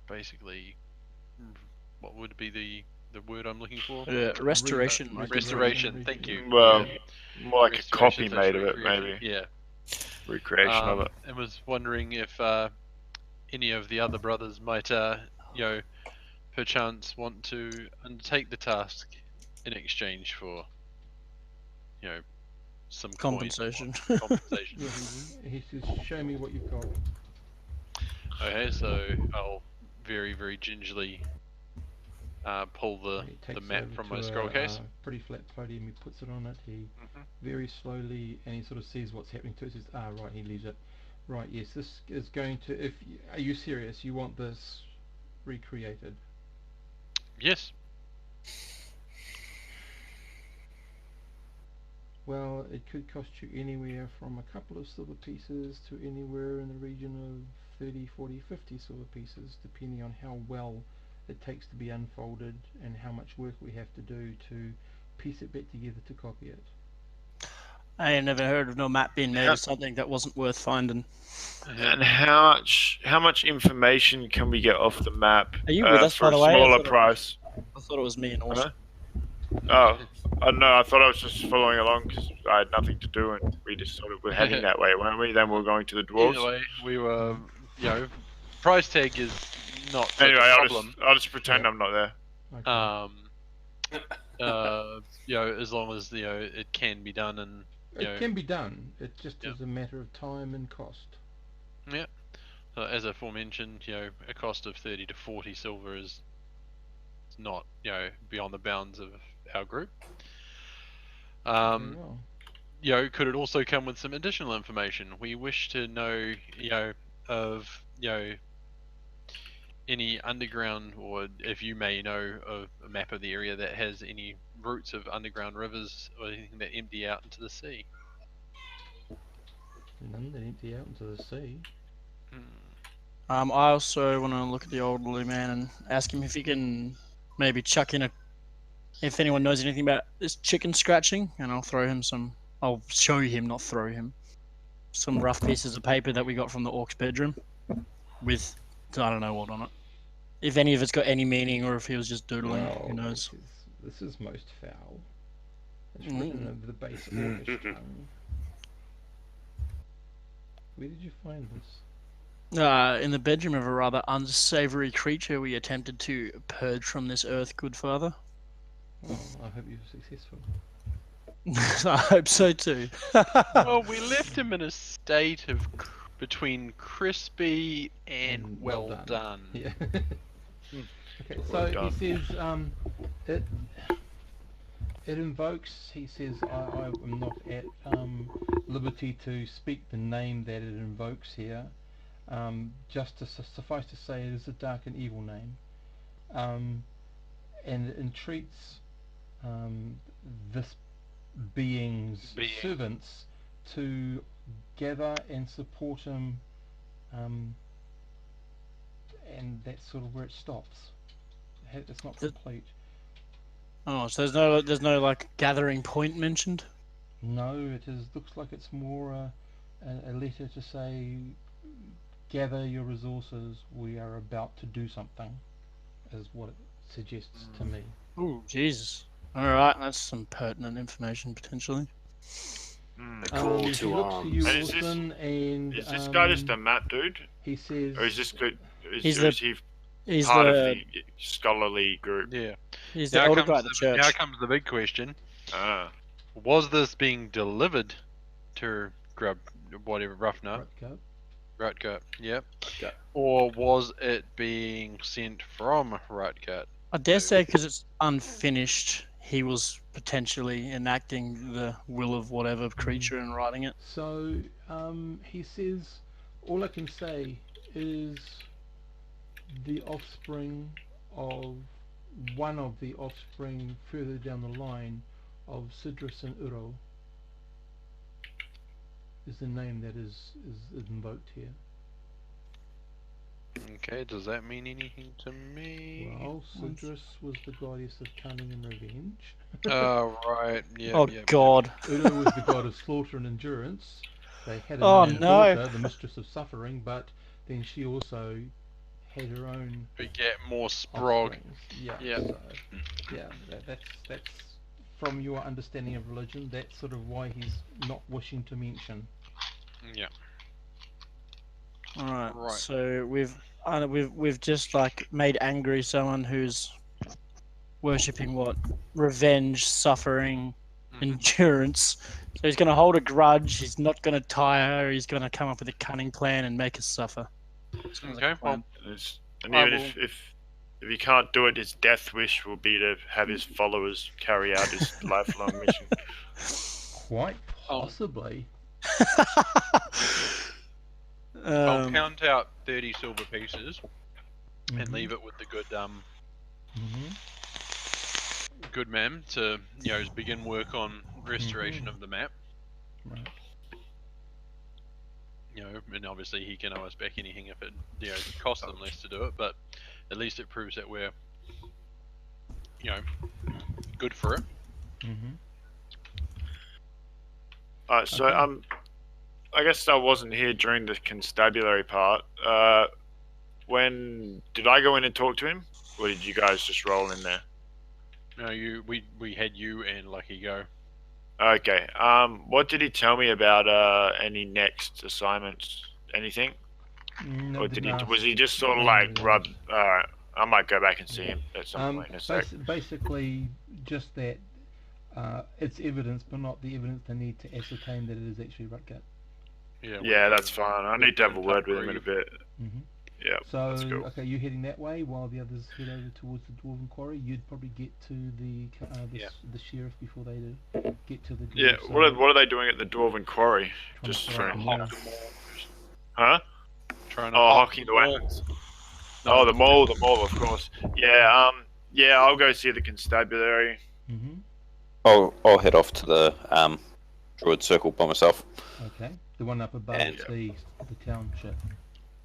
basically what would be the word I'm looking for? Restoration. Restoration. Thank you. Well, more like a Restoration copy slash made of it, recreation. maybe. Yeah. Recreation of it. And was wondering if any of the other brothers might, perchance want to undertake the task in exchange for, some Compensation. Compensation. Yeah, he says, "Show me what you've got." Okay, so I'll very, very gingerly pull He the takes map over from to my scroll a case. pretty flat podium. He puts it on it. He Mhm. very slowly, and he sort of sees what's happening to it. Says, "Ah, right." He leaves it. Right. Yes. This is going to. Are you serious? You want this recreated? Yes. Well, it could cost you anywhere from a couple of silver pieces to anywhere in the region of 30, 40, 50 silver pieces, depending on how well it takes to be unfolded and how much work we have to do to piece it back together to copy it. I ain't never heard of no map being made of something that wasn't worth finding. And how much information can we get off the map Are you with us, for by the a way? smaller price? I thought it was me and Orson. Oh, I don't know. I thought I was just following along because I had nothing to do, and we just sort of were heading that way, weren't we? Then we were going to the dwarves. Either way, we were, price tag is not such Anyway, a I'll problem. just pretend Yeah. I'm not there. Okay. As long as it can be done, and It can be done. It just Yeah. is a matter of time and cost. as aforementioned, a cost of 30 to 40 silver is not beyond the bounds of our group. Very well. Could it also come with some additional information? We wish to know, of any underground, or if you may know of a map of the area that has any routes of underground rivers or anything that empty out into the sea. None that empty out into the sea. I also want to look at the elderly man and ask him if he can maybe chuck in if anyone knows anything about this chicken scratching, and I'll show him, not throw him, some rough pieces of paper that we got from the orc's bedroom with, I don't know what on it. If any of it's got any meaning or if he was just doodling, who knows. This is most foul. It's written over the base orcish tongue. Where did you find this? In the bedroom of a rather unsavory creature we attempted to purge from this earth, good father. Well, I hope you're successful. I hope so too. Well, we left him in a state of between crispy and well done. Yeah. Okay, so Well done. he says it invokes. He says I am not at liberty to speak the name that it invokes here. Just to suffice to say, it is a dark and evil name, and it entreats this being's servants to gather and support him, and that's sort of where it stops. It's not complete. Oh, so there's no like gathering point mentioned? No, looks like it's more a letter to say, gather your resources, we are about to do something, is what it suggests to me. Oh, Jesus. Alright, that's some pertinent information potentially. The call he to looks to you, arms. And is this- Orson, and Is this guy just a map dude, he says, or is this good? He's Is he He's part of the the scholarly group? Yeah. he's the elder guy at the church. Now comes the big question: Ah, was this being delivered to Grub, whatever, Ruffner, Rutgut? Yep. Rutgut. Or was it being sent from Rutgut? I dare say because it's unfinished, he was potentially enacting the will of whatever creature and writing it. So he says, all I can say is the offspring of one of the offspring further down the line of Sidrus and Uro is the name that is invoked here. Okay, does that mean anything to me? Well, Sidrus was the goddess of cunning and revenge. Oh, right. Yeah. Oh yeah, God! Uro was the god of slaughter and endurance. They had Oh, another no. daughter, the mistress of suffering, but then she also had her own We get more sprog. offsprings. Yeah. Yeah. So, yeah. That's from your understanding of religion. That's sort of why he's not wishing to mention. Yeah. All right. Right. So we've just like made angry someone who's worshipping what? Revenge, suffering, endurance. So he's going to hold a grudge. He's not going to tire. He's going to come up with a cunning plan and make us suffer. Sounds like Okay, a plan. And I even if he can't do it, his death wish will be to have his followers carry out his lifelong mission. Quite possibly. I'll Um, count out 30 silver pieces and Mhm. leave it with the good Mhm. good man to begin work on restoration of the map. Right. And obviously he can owe us back anything if it costs them less to do it, but at least it proves that we're good for it. Mhm. So Okay. I guess I wasn't here during the constabulary part. When did I go in and talk to him, or did you guys just roll in there? No, we had you and Lucky go. Okay. What did he tell me about any next assignments? Anything? No, Or didn't ask. was he just sort of No, like didn't rub? ask. Alright, I might go back and see him at some point in a sec. Basically, just that it's evidence, but not the evidence they need to ascertain that it is actually Rutgut. Yeah, that's fine. I need to have a word with him in a bit. Mhm. Yeah, So, that's cool. okay, you heading that way while the others head over towards the Dwarven Quarry. You'd probably get to the sheriff before they do. Get to the Yeah, dwarves, what are they doing at the Dwarven Quarry? trying to Just fight for the mall. huh? Trying to Oh, hawk hocking the the mall. weapons. No, Oh, the mall, of course. Yeah, yeah, I'll go see the constabulary. Mhm. I'll head off to the druid circle by myself. Okay, the one up above And- the township.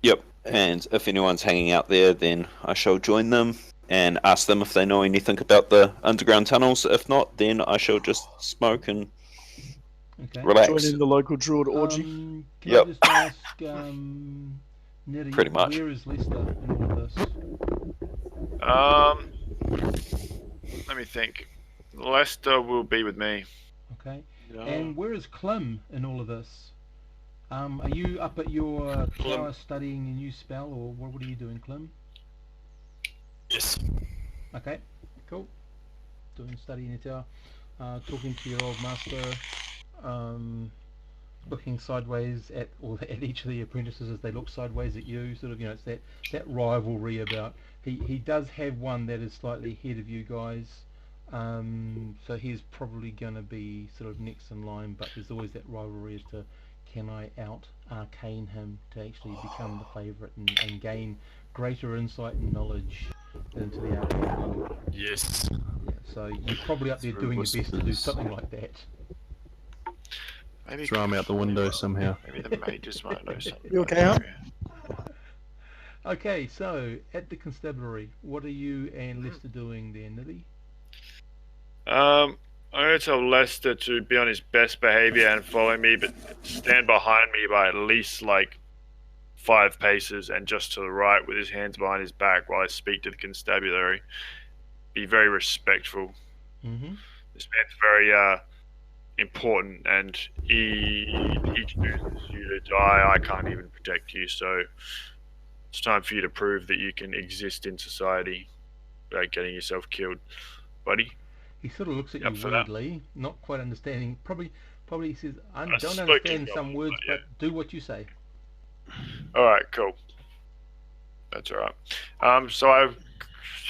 Yep. And if anyone's hanging out there, then I shall join them and ask them if they know anything about the underground tunnels. If not, then I shall just smoke and Okay. relax. join in the local druid orgy. Can Yep. I just ask, Neri, Pretty much. where is Lester in all of this? Let me think. Lester will be with me. Okay. No. And where is Clem in all of this? Are you up at your tower studying a new spell, or what are you doing, Clem? Yes. Okay, cool. Studying your tower, talking to your old master, looking sideways at each of the apprentices as they look sideways at you. Sort of, it's that rivalry about. He does have one that is slightly ahead of you guys. So he's probably going to be sort of next in line, but there's always that rivalry as to can I out arcane him to actually become the favourite and gain greater insight and knowledge into the arcane world. Yes. Yeah, so you're probably up there doing your best to do something like that. Maybe Throw him out the window somehow. Maybe the mages might know something. You okay, huh? Okay, so at the constabulary, what are you and Lester doing there, Niddy? I'm going to tell Lester to be on his best behavior and follow me, but stand behind me by at least like 5 paces and just to the right with his hands behind his back while I speak to the constabulary. Be very respectful. Mm-hmm. This man's very important, and he chooses you to die. I can't even protect you, so it's time for you to prove that you can exist in society without getting yourself killed, buddy. He sort of looks at You you up for that? weirdly, not quite understanding. Probably he says, I don't spoke in understand some Goblin, words, but but do what you say. All right, cool. That's all right. So I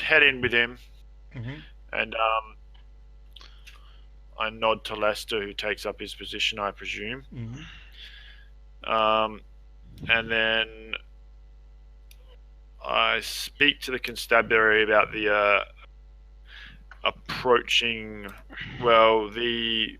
head in with him, Mm-hmm. and I nod to Lester, who takes up his position, I presume. Mm-hmm. And then I speak to the constabulary about the approaching, well, the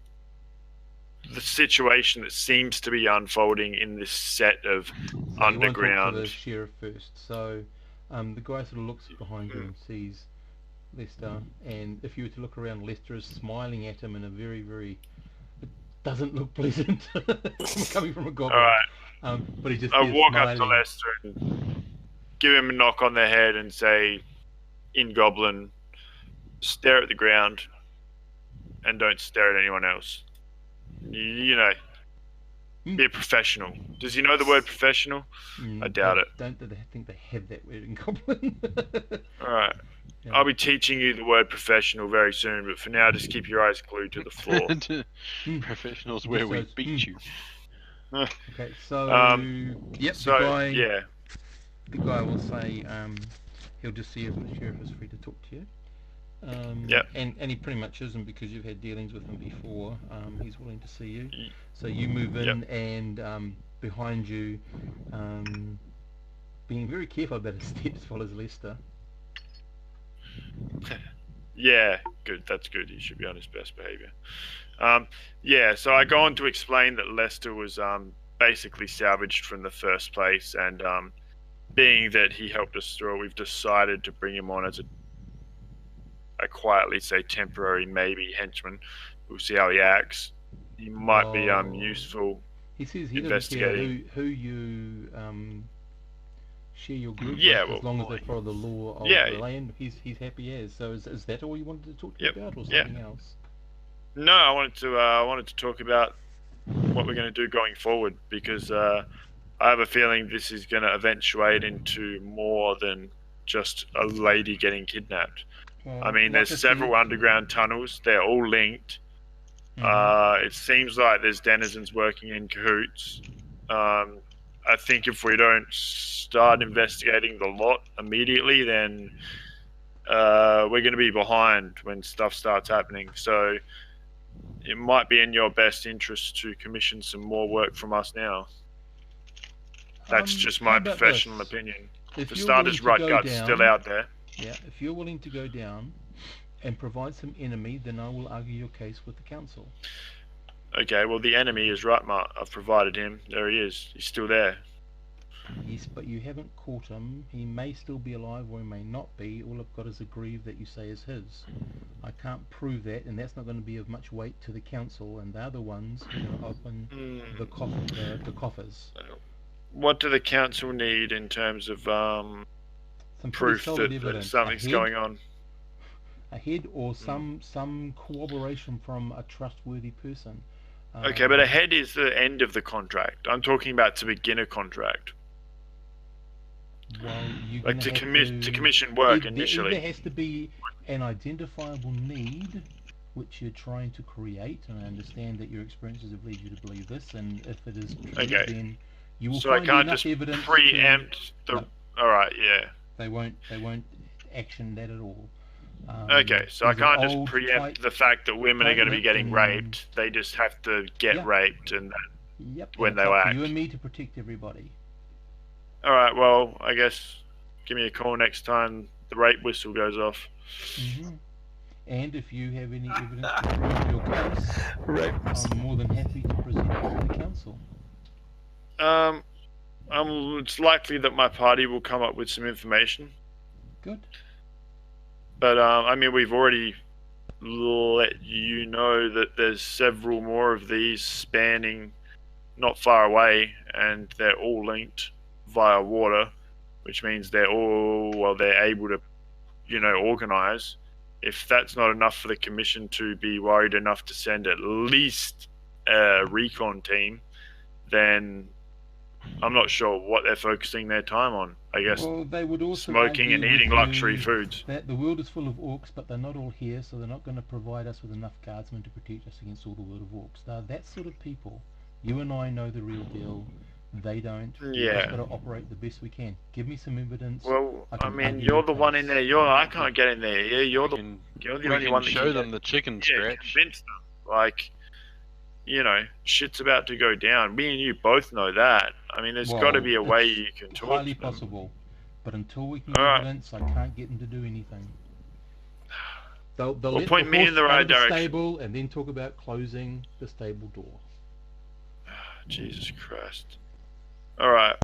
situation that seems to be unfolding in this set of So you want to talk to underground. the sheriff first. So the guy sort of looks behind you and sees Lester, and if you were to look around, Lester is smiling at him in a very, very... It doesn't look pleasant coming from a goblin. All right. But he just I is walk smiling. up to Lester and give him a knock on the head and say, in Goblin, stare at the ground and don't stare at anyone else. You know, be a professional. Does he know the word professional? I doubt it. Don't think they have that word in Goblin. All right. Yeah. I'll be teaching you the word professional very soon, but for now, just keep your eyes glued to the floor. Professionals where we beat you. Okay, so Um, yep, So, the guy. yeah. the guy will say he'll just see if the sheriff is free to talk to you. Yep. And he pretty much isn't, because you've had dealings with him before. He's willing to see you. Y- So you move in, Yep. and behind you, being very careful about his steps, follows Lester. Yeah, good. That's good. He should be on his best behavior. Yeah, so I go on to explain that Lester was basically salvaged from the first place, and being that he helped us through it, we've decided to bring him on as a quietly say temporary maybe henchman. We'll see how he acts. He might be Oh. useful. He says he doesn't care who you share your group Yeah, with, as long as they follow the law of yeah. the land. He's happy as. So is that all you wanted to talk to Yep. me about, or Yeah. something else? No, I wanted to talk about what we're going to do going forward, because I have a feeling this is going to eventuate into more than just a lady getting kidnapped. Well, I mean, like there's I several said- underground tunnels. They're all linked. It seems like there's denizens working in cahoots. I think if we don't start investigating the lot immediately, then we're going to be behind when stuff starts happening. So it might be in your best interest to commission some more work from us now. That's just how my about professional this? opinion. If For you're starters, willing to go Rutgut's down, still out there. Yeah, if you're willing to go down and provide some enemy, then I will argue your case with the council. Okay, well, the enemy is Rutmart. I've provided him. There he is. He's still there. Yes, but you haven't caught him. He may still be alive, or he may not be. All I've got is a grieve that you say is his. I can't prove that, and that's not going to be of much weight to the council, and they're the ones who are going to open the coffers. What do the council need in terms of Some pretty proof solid that evidence. something's going on? A head, or some corroboration from a trustworthy person. Okay, but a head is the end of the contract. I'm talking about to begin a contract. Well, you're Like gonna to commission work there initially. has to be an identifiable need which you're trying to create, and I understand that your experiences have led you to believe this, and if it is true, Okay. then you will So I find can't enough just evidence preempt the. No. All right, yeah. They won't action that at all. Okay, so I these are can't just old, preempt tight- the fact that women are going to be tight-lipped getting and- raped. They just have to get Yeah. raped, and Yep, when and they it's up act. to you and me to protect everybody. all right. Well, I guess give me a call next time the rape whistle goes off. And if you have any evidence to prove your case, Right. I'm more than happy to present it to the council. It's likely that my party will come up with some information, Good. but I mean, we've already let you know that there's several more of these spanning not far away, and they're all linked via water, which means they're able to, organize. If that's not enough for the commission to be worried enough to send at least a recon team, then I'm not sure what they're focusing their time on. I guess Well, they would also smoking and argue eating with luxury you foods. that the world is full of orcs, but they're not all here, so they're not going to provide us with enough guardsmen to protect us against all the world of orcs. They're that sort of people. You and I know the real deal. They don't. We've Yeah. just got to operate the best we can. Give me some evidence. Well, I I can mean, argue you're your the one in case. there. I can't get in there. Yeah, you're the We only can one that show can them the chicken Yeah, scratch. convince them. Like, shit's about to go down. Me and you both know that. I mean, there's got to Well, be a way it's you can talk highly to them. possible, but until we can get Alright. evidence, I can't get them to do anything. They'll Well, let point the me horse in the out right of the direction. stable and then talk about closing the stable door. Jesus Christ. All right.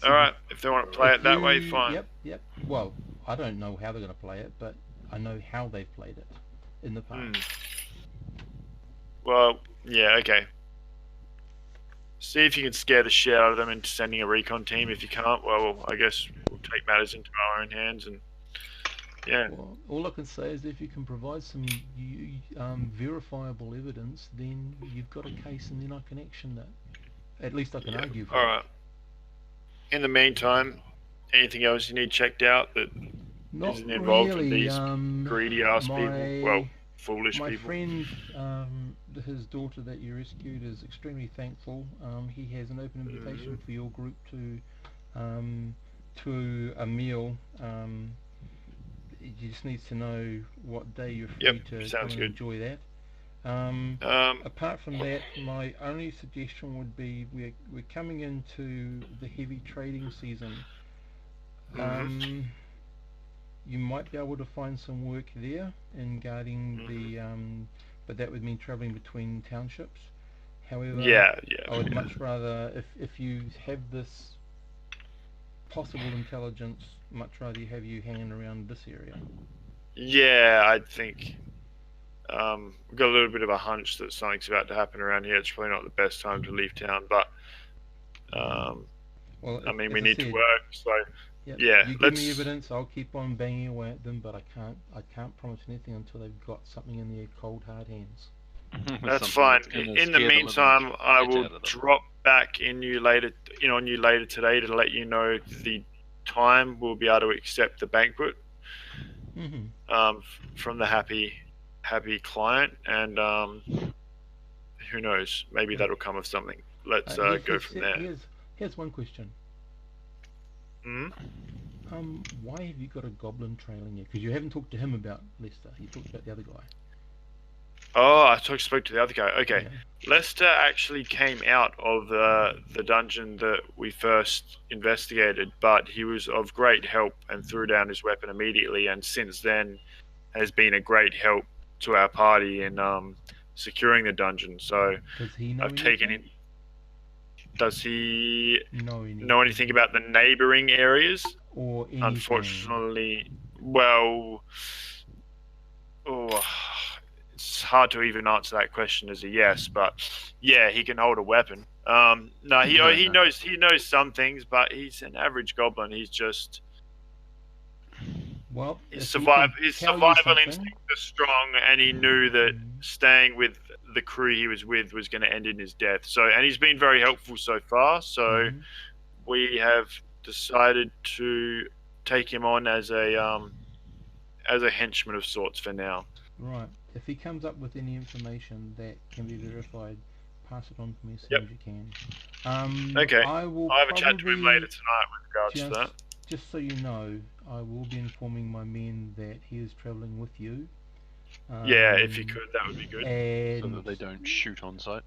See, All right. If they want to play if it that way, you- fine. Yep. Well, I don't know how they're going to play it, but I know how they've played it in the past. Well, yeah, okay. See if you can scare the shit out of them into sending a recon team. If you can't, well, I guess we'll take matters into our own hands and yeah. Well, all I can say is if you can provide some verifiable evidence, then you've got a case, and then I can action that. At least I can argue for All it. right. In the meantime, anything else you need checked out that Not isn't involved really. with these greedy ass my- people? Well, foolish My people. friend his daughter that you rescued is extremely thankful. He has an open invitation for your group to a meal. He just needs to know what day you're free to come sounds and good. enjoy that. Apart from that, my only suggestion would be we're coming into the heavy trading season. You might be able to find some work there in guarding the, but that would mean travelling between townships. However, I would much rather, if you have this possible intelligence, much rather have you hanging around this area. Yeah, I think we've got a little bit of a hunch that something's about to happen around here. It's probably not the best time to leave town, but Well, I mean, as we I need to said, work, so yep, yeah. you give me evidence, I'll keep on banging away at them, but I can't promise anything until they've got something in their cold hard hands. That's Something fine. that's gonna In the scare the living meantime, I shit will out of them. drop back in on you later today to let you know the time we'll be able to accept the banquet from the happy client, and who knows, maybe that'll come of something. Let's go from there. Here's one question. Hmm? Why have you got a goblin trailing you? Because you haven't talked to him about Lester. You talked about the other guy. Oh, I spoke to the other guy. Okay. Yeah. Lester actually came out of the dungeon that we first investigated, but he was of great help and threw down his weapon immediately, and since then has been a great help to our party in securing the dungeon. So Does he know I've taken anything? him. Does he know know anything about the neighboring areas? Or anything? Unfortunately, well, it's hard to even answer that question as a yes, but yeah, he can hold a weapon. No, he knows some things, but he's an average goblin. He's just Well, his if he can survival tell you instincts are strong, and he knew that staying with the crew he was with was going to end in his death. So, and he's been very helpful so far. So, we have decided to take him on as a henchman of sorts for now. Right. If he comes up with any information that can be verified, pass it on to me as soon as you can. Okay. I'll have a chat to him later tonight with regards to that. Just so you know, I will be informing my men that he is travelling with you. Yeah, if you could, that would be good. And So that they don't shoot on sight.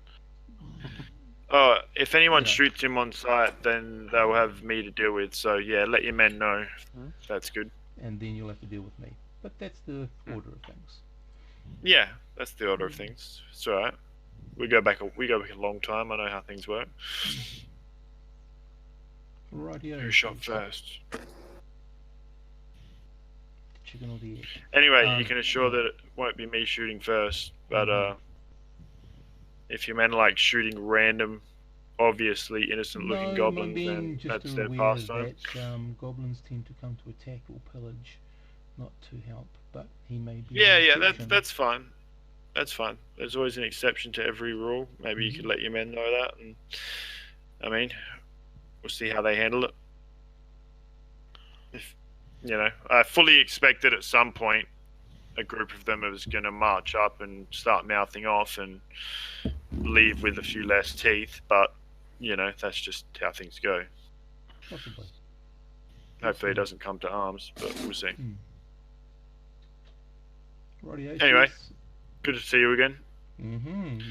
Oh, if anyone shoots him on sight, then they'll have me to deal with. So yeah, let your men know. That's good. And then you'll have to deal with me. But that's the order of things. Yeah, that's the order of things. It's all right. We go back a long time. I know how things work. Rightio. Who shot first? The chicken or the egg? Anyway, you can assure that it won't be me shooting first. But if your men like shooting random, obviously innocent-looking goblins, then that's their pastime. That goblins tend to come to attack or pillage, not to help. But he may be. Yeah, that's fine. That's fine. There's always an exception to every rule. Maybe you could let your men know that, and I mean, we'll see how they handle it. If I fully expect that at some point a group of them is going to march up and start mouthing off and leave with a few less teeth, but that's just how things go. Possibly. Hopefully it doesn't come to arms, but we'll see. Rightio. Anyway, good to see you again.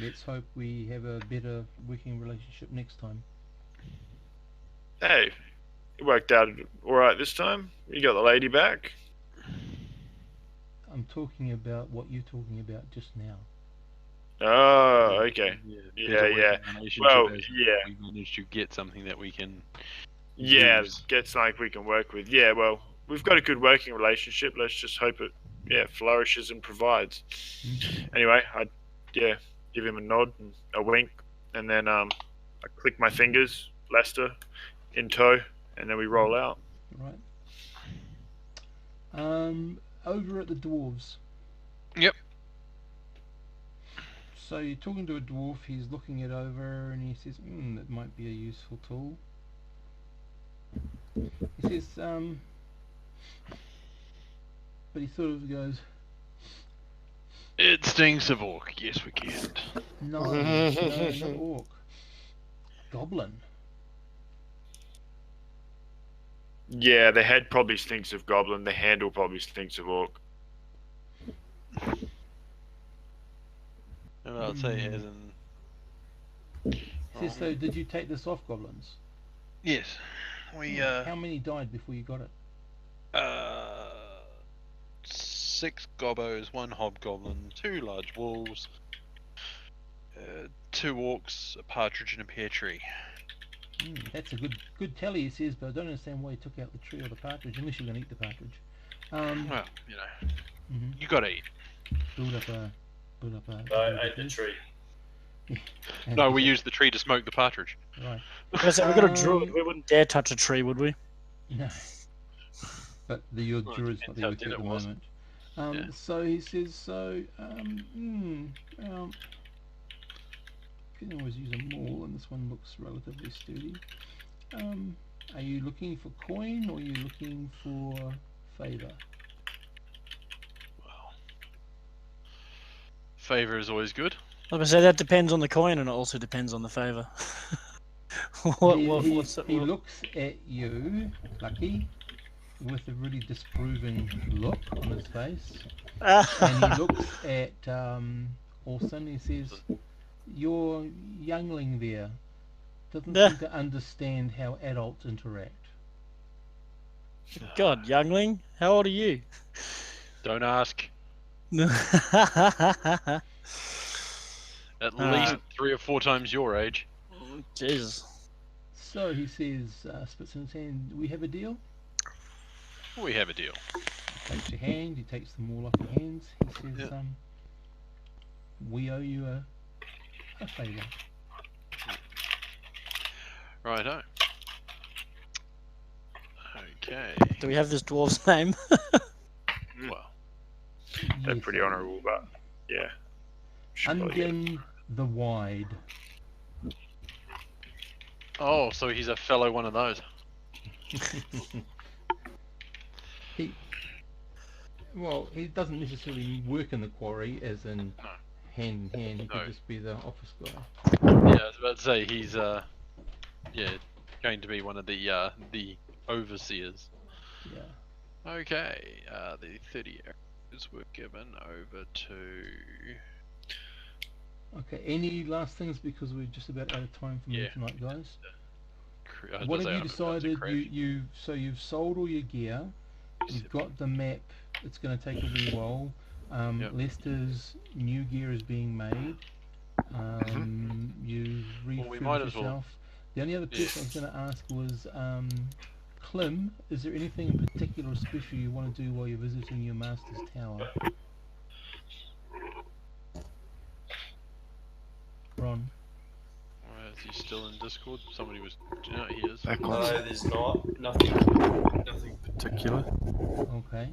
Let's hope we have a better working relationship next time. Hey, it worked out all right this time. You got the lady back. I'm talking about what you're talking about just now. Oh, okay. Yeah. Well, yeah. We managed to get something that we can. Use. Get something we can work with. Yeah, well, we've got a good working relationship. Let's just hope it, flourishes and provides. Anyway, I give him a nod and a wink, and then I click my fingers, Lester, in tow, and then we roll out. Right. Over at the dwarves. Yep. So you're talking to a dwarf, he's looking it over, and he says, that might be a useful tool. He says, but he sort of goes, It stinks of orc. Yes, we can't. No, no, not orc. Goblin. Yeah, the head probably stinks of goblin. The handle probably stinks of orc. And I'd say as in. So did you take this off, goblins? Yes, we How many died before you got it? 6 gobos, 1 hobgoblin, 2 large wolves, 2 orcs, a partridge, and a pear tree. That's a good tally, he says, but I don't understand why he took out the tree or the partridge, unless you're going to eat the partridge. Well, you know, Mhm. you gotta eat. Build up a. I ate the tree. No, we used the tree to smoke the partridge. Right. So we got a druid. We wouldn't dare touch a tree, would we? No. But your Well, it druid's depends what they how would do dead at the it was. moment. Yeah. So he says, you can always use a maul, and this one looks relatively sturdy. Are you looking for coin, or are you looking for favour? Well, favor is always good. Like I say, that depends on the coin, and it also depends on the favour. He looks at you, Lucky, with a really disproving look on his face, and he looks at Orson. He says, "Your youngling there doesn't seem to understand how adults interact." God, youngling, how old are you? Don't ask. At Uh, least 3 or 4 times your age. Jesus. So he says, spits in his hand, "We have a deal?" We have a deal. He takes your hand, he takes them all off your hands. He says, Yeah. "We owe you a favour." Righto. Okay. Do we have this dwarf's name? Well, They're Yes. pretty honourable, but yeah. Should probably get it. Ungin the Wide. oh, so he's a fellow one of those. He doesn't necessarily work in the quarry, as in No. hand in hand. He No. could just be the office guy. Yeah, I was about to say he's going to be one of the overseers. Yeah. Okay, the 30 arrows were given over to. Okay. Any last things, because we're just about out of time for me Yeah. tonight, guys? I was What about have you to say 100,000 decided? crash. So you've sold all your gear. You've got the map. It's going to take a wee while. Yep. Lester's new gear is being made. You've we refurbished might as well- yourself. The only other person I was going to ask was Clem. Is there anything in particular or special you want to do while you're visiting your master's tower? Ron. Is he still in Discord? Somebody was. No, he is. No, there's not. Nothing particular. Okay.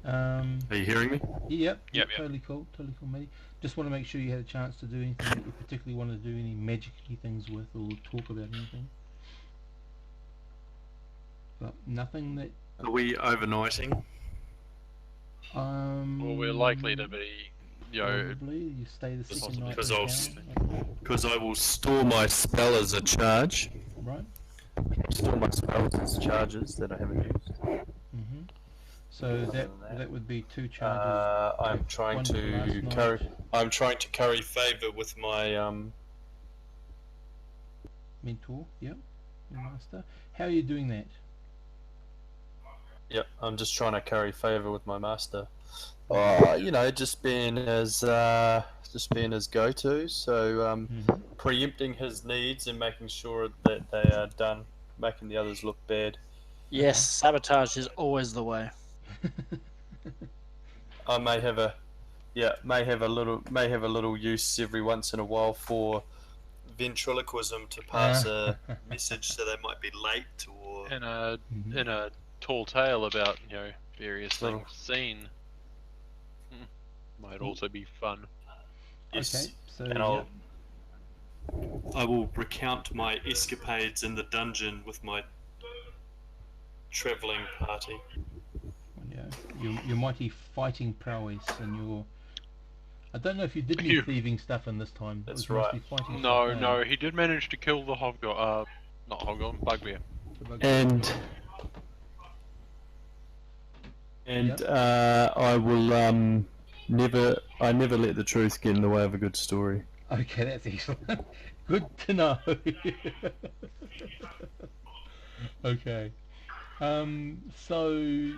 Are you hearing me? Yep. Yep. Totally cool, matey. Just want to make sure you had a chance to do anything that you particularly want to do, any magic-y things with, or talk about anything. But nothing that. Are we overnighting? Well, we're likely to be. Probably you stay the second night in Because town. Because I will store my spell as a charge. Right. Store my spells as charges that I haven't used. Mm-hmm. So that would be 2 charges. I'm trying One for last to night. carry. I'm trying to carry favour with my Mentor. Yep. Your master. How are you doing that? Yep, I'm just trying to curry favour with my master. Just being his go-to. So preempting his needs and making sure that they are done, making the others look bad. Yes, sabotage is always the way. I may have a little use every once in a while for ventriloquism to pass a message, so they might be late or in a tall tale about various things seen. Might also be fun. yes. Okay. So And I will recount my escapades in the dungeon with my travelling party. your mighty fighting prowess and your I don't know if you did any You- thieving stuff in this time. It That's was mostly right. fighting No, stuff, no, he did manage to kill the not hobgoblin, bugbear. The And I will I never let the truth get in the way of a good story. Okay, that's excellent. Good to know. Okay. So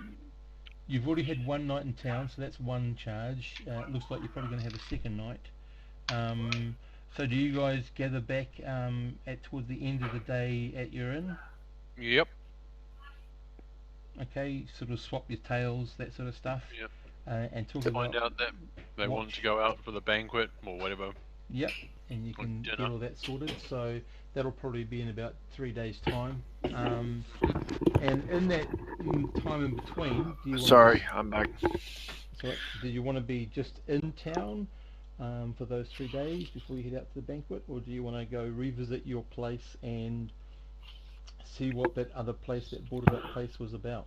you've already had one night in town, so that's one charge. It looks like you're probably going to have a second night. So do you guys gather back at towards the end of the day at your inn? Yep. Okay, sort of swap your tales, that sort of stuff. Yep. And talk To find about. out that they Watch. wanted to go out for the banquet or whatever. Yep, and you can get dinner. all that sorted. So that'll probably be in about 3 days' time. And in that time in between, do you want Sorry, I'm back. So, do you want to be just in town for those 3 days before you head out to the banquet, or do you want to go revisit your place and see what that other place, that boarded up place, was about?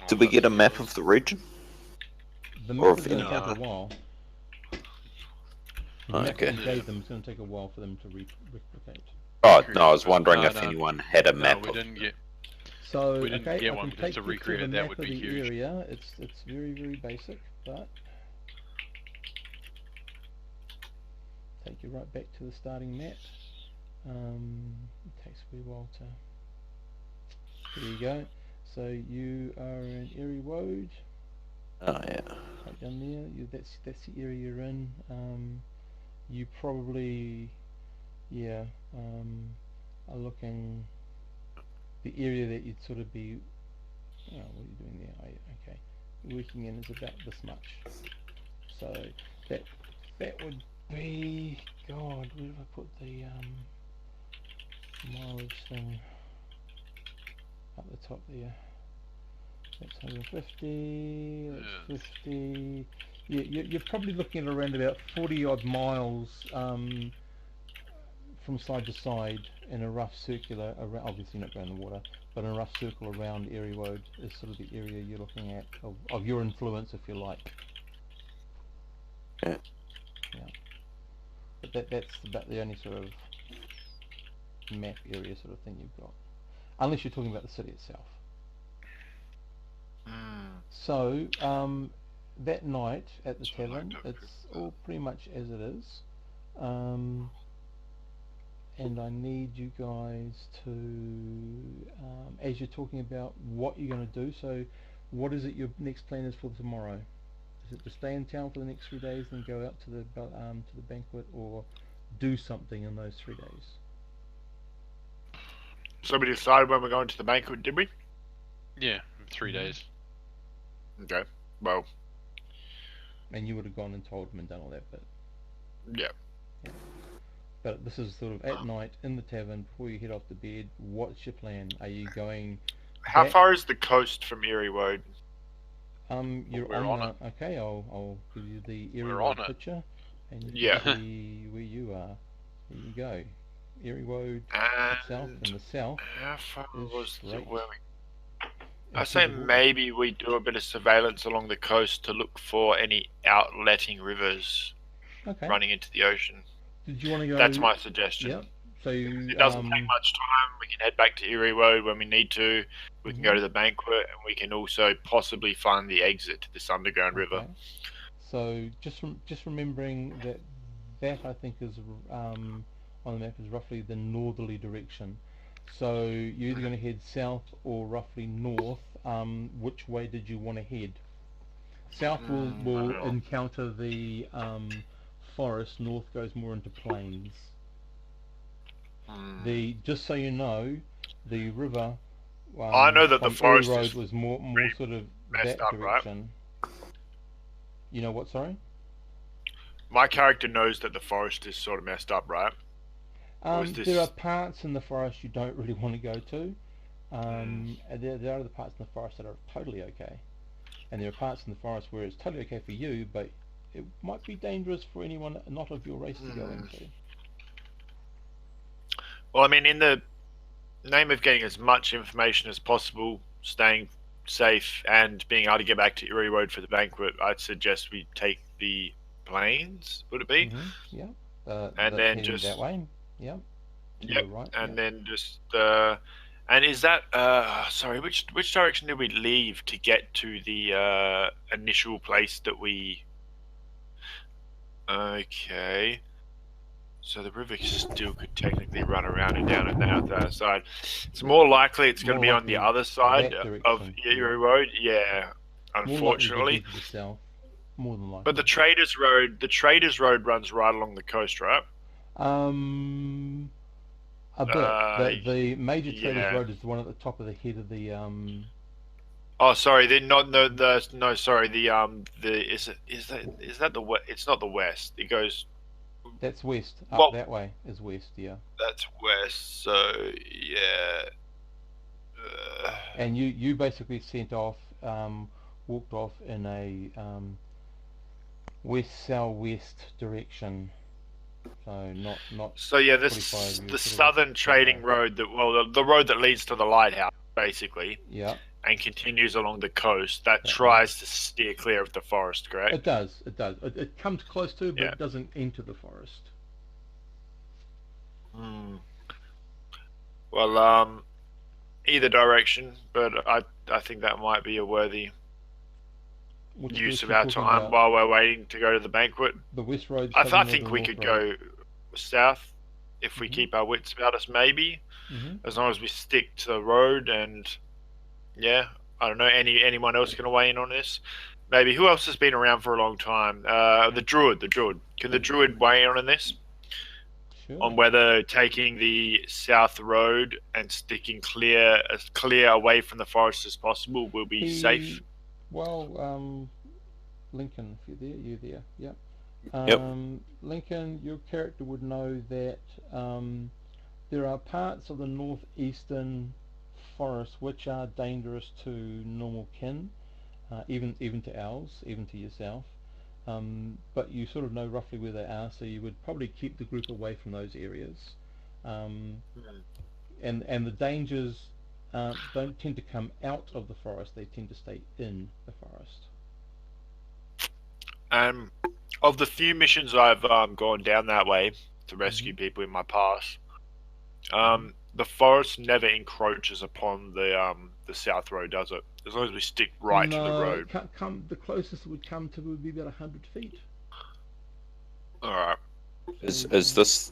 Did we get a map of the region? The Or map is if going to any- take a while. The Oh, map okay. that you gave them is going to take a while for them to replicate. Oh, no, I was wondering No, if no. anyone had a No, map we of... didn't get. So, We didn't okay, get I one can because take to you to recreate the it, that map would of be the huge. area. It's very, very basic, but take you right back to the starting map. It takes a wee while to. There you go. So you are in Erie Road, Oh, yeah. right down there. That's the area you're in. You probably, yeah, are looking. The area that you'd sort of be. Oh, what are you doing there? Okay, working in is about this much. So that would be. God, where have I put the mileage thing? Up the top there. That's 150. That's 50. Yeah, you're probably looking at around about 40 odd miles from side to side in a rough circular. Obviously not around the water, but in a rough circle around Erie Road is sort of the area you're looking at of your influence, if you like. Yeah. Yeah. But that's about the only sort of map area sort of thing you've got, unless you're talking about the city itself. So that night at the tavern, it's all pretty much as it is, and I need you guys to, as you're talking about what you're going to do. So, what is it your next plan is for tomorrow? Is it to stay in town for the next 3 days and go out to the banquet, or do something in those 3 days? So we decided when we're going to the banquet, did we? Yeah, 3 days. Okay. Well, And you would have gone and told them and done all that bit. yeah. But this is sort of at night in the tavern before you head off to bed. What's your plan? Are you going? How back? far is the coast from Erie Road? You're We're on on the. Okay, I'll give you the Erie We're Road on it. picture, and you Yeah. can see where you are. There you go. Erie Road itself in And the south. how far is was it straight where we... I into say the water. maybe we do a bit of surveillance along the coast to look for any outletting rivers Okay. running into the ocean. Did you want to go? That's my suggestion. Yep. So It doesn't take much time. We can head back to Erie Road when we need to. We can go to the banquet, and we can also possibly find the exit to this underground river. Okay. So just remembering that I think is on the map is roughly the northerly direction. So you're either going to head south or roughly north. Which way did you want to head? South will encounter the forest. North goes more into plains. Just so you know, the river. I know that the from Erie forest Road is was more sort of messed that up, right? direction. You know what? Sorry. My character knows that the forest is sort of messed up, right? There are parts in the forest you don't really want to go to. And there are other parts in the forest that are totally okay. And there are parts in the forest where it's totally okay for you, but it might be dangerous for anyone not of your race to go into. Well, I mean, in the name of getting as much information as possible, staying safe and being able to get back to Erie Road for the banquet, I'd suggest we take the planes. Would it be? Yeah. And then heading just that way. Yeah. To Yep. the right. And yeah. then just and is that sorry, which direction did we leave to get to the initial place that we? Okay. So the river still could technically run around and down and out the other side. It's more likely it's going to More be on the likely other side that of direction, Erie Road. Yeah, More likely to unfortunately. be to the south. More than likely. But the Traders Road runs right along the coast, right? A bit. The major Traders yeah. Road is the one at the top of the head of the Oh, sorry. They're not no. Sorry. Is that the west? It's not the west. It goes. That's west. Up Well, that way is west. Yeah. that's west. So yeah. And you basically sent off, walked off in a west-southwest direction. So not. So yeah, 45, the you're sort of southern off trading that road the road that leads to the lighthouse, basically, Yeah. and continues along the coast. That That tries to steer clear of the forest, correct? It does. It does. It comes close to, but Yeah. it doesn't enter the forest. Well, either direction, but I think that might be a worthy Which use direction of you're our talking time about? while we're waiting to go to the banquet. The west road. I southern road, think or we north could road? go south if we Mhm. keep our wits about us, maybe. Mhm. As long as we stick to the road and yeah, I don't know. Anyone else going to weigh in on this? Maybe who else has been around for a long time? The druid. Can the druid weigh in on this? Sure. On whether taking the south road and sticking as clear away from the forest as possible will be safe. Well, Lincoln, if you're there. Yep. Yep. Lincoln, your character would know that there are parts of the northeastern forest which are dangerous to normal kin, even to elves, even to yourself. But you sort of know roughly where they are, so you would probably keep the group away from those areas. And the dangers don't tend to come out of the forest; they tend to stay in the forest. Of the few missions I've gone down that way to rescue people in my past, the forest never encroaches upon the south road, does it? As long as we stick right to the road. The closest it would come to would be about 100 feet. All right. Is this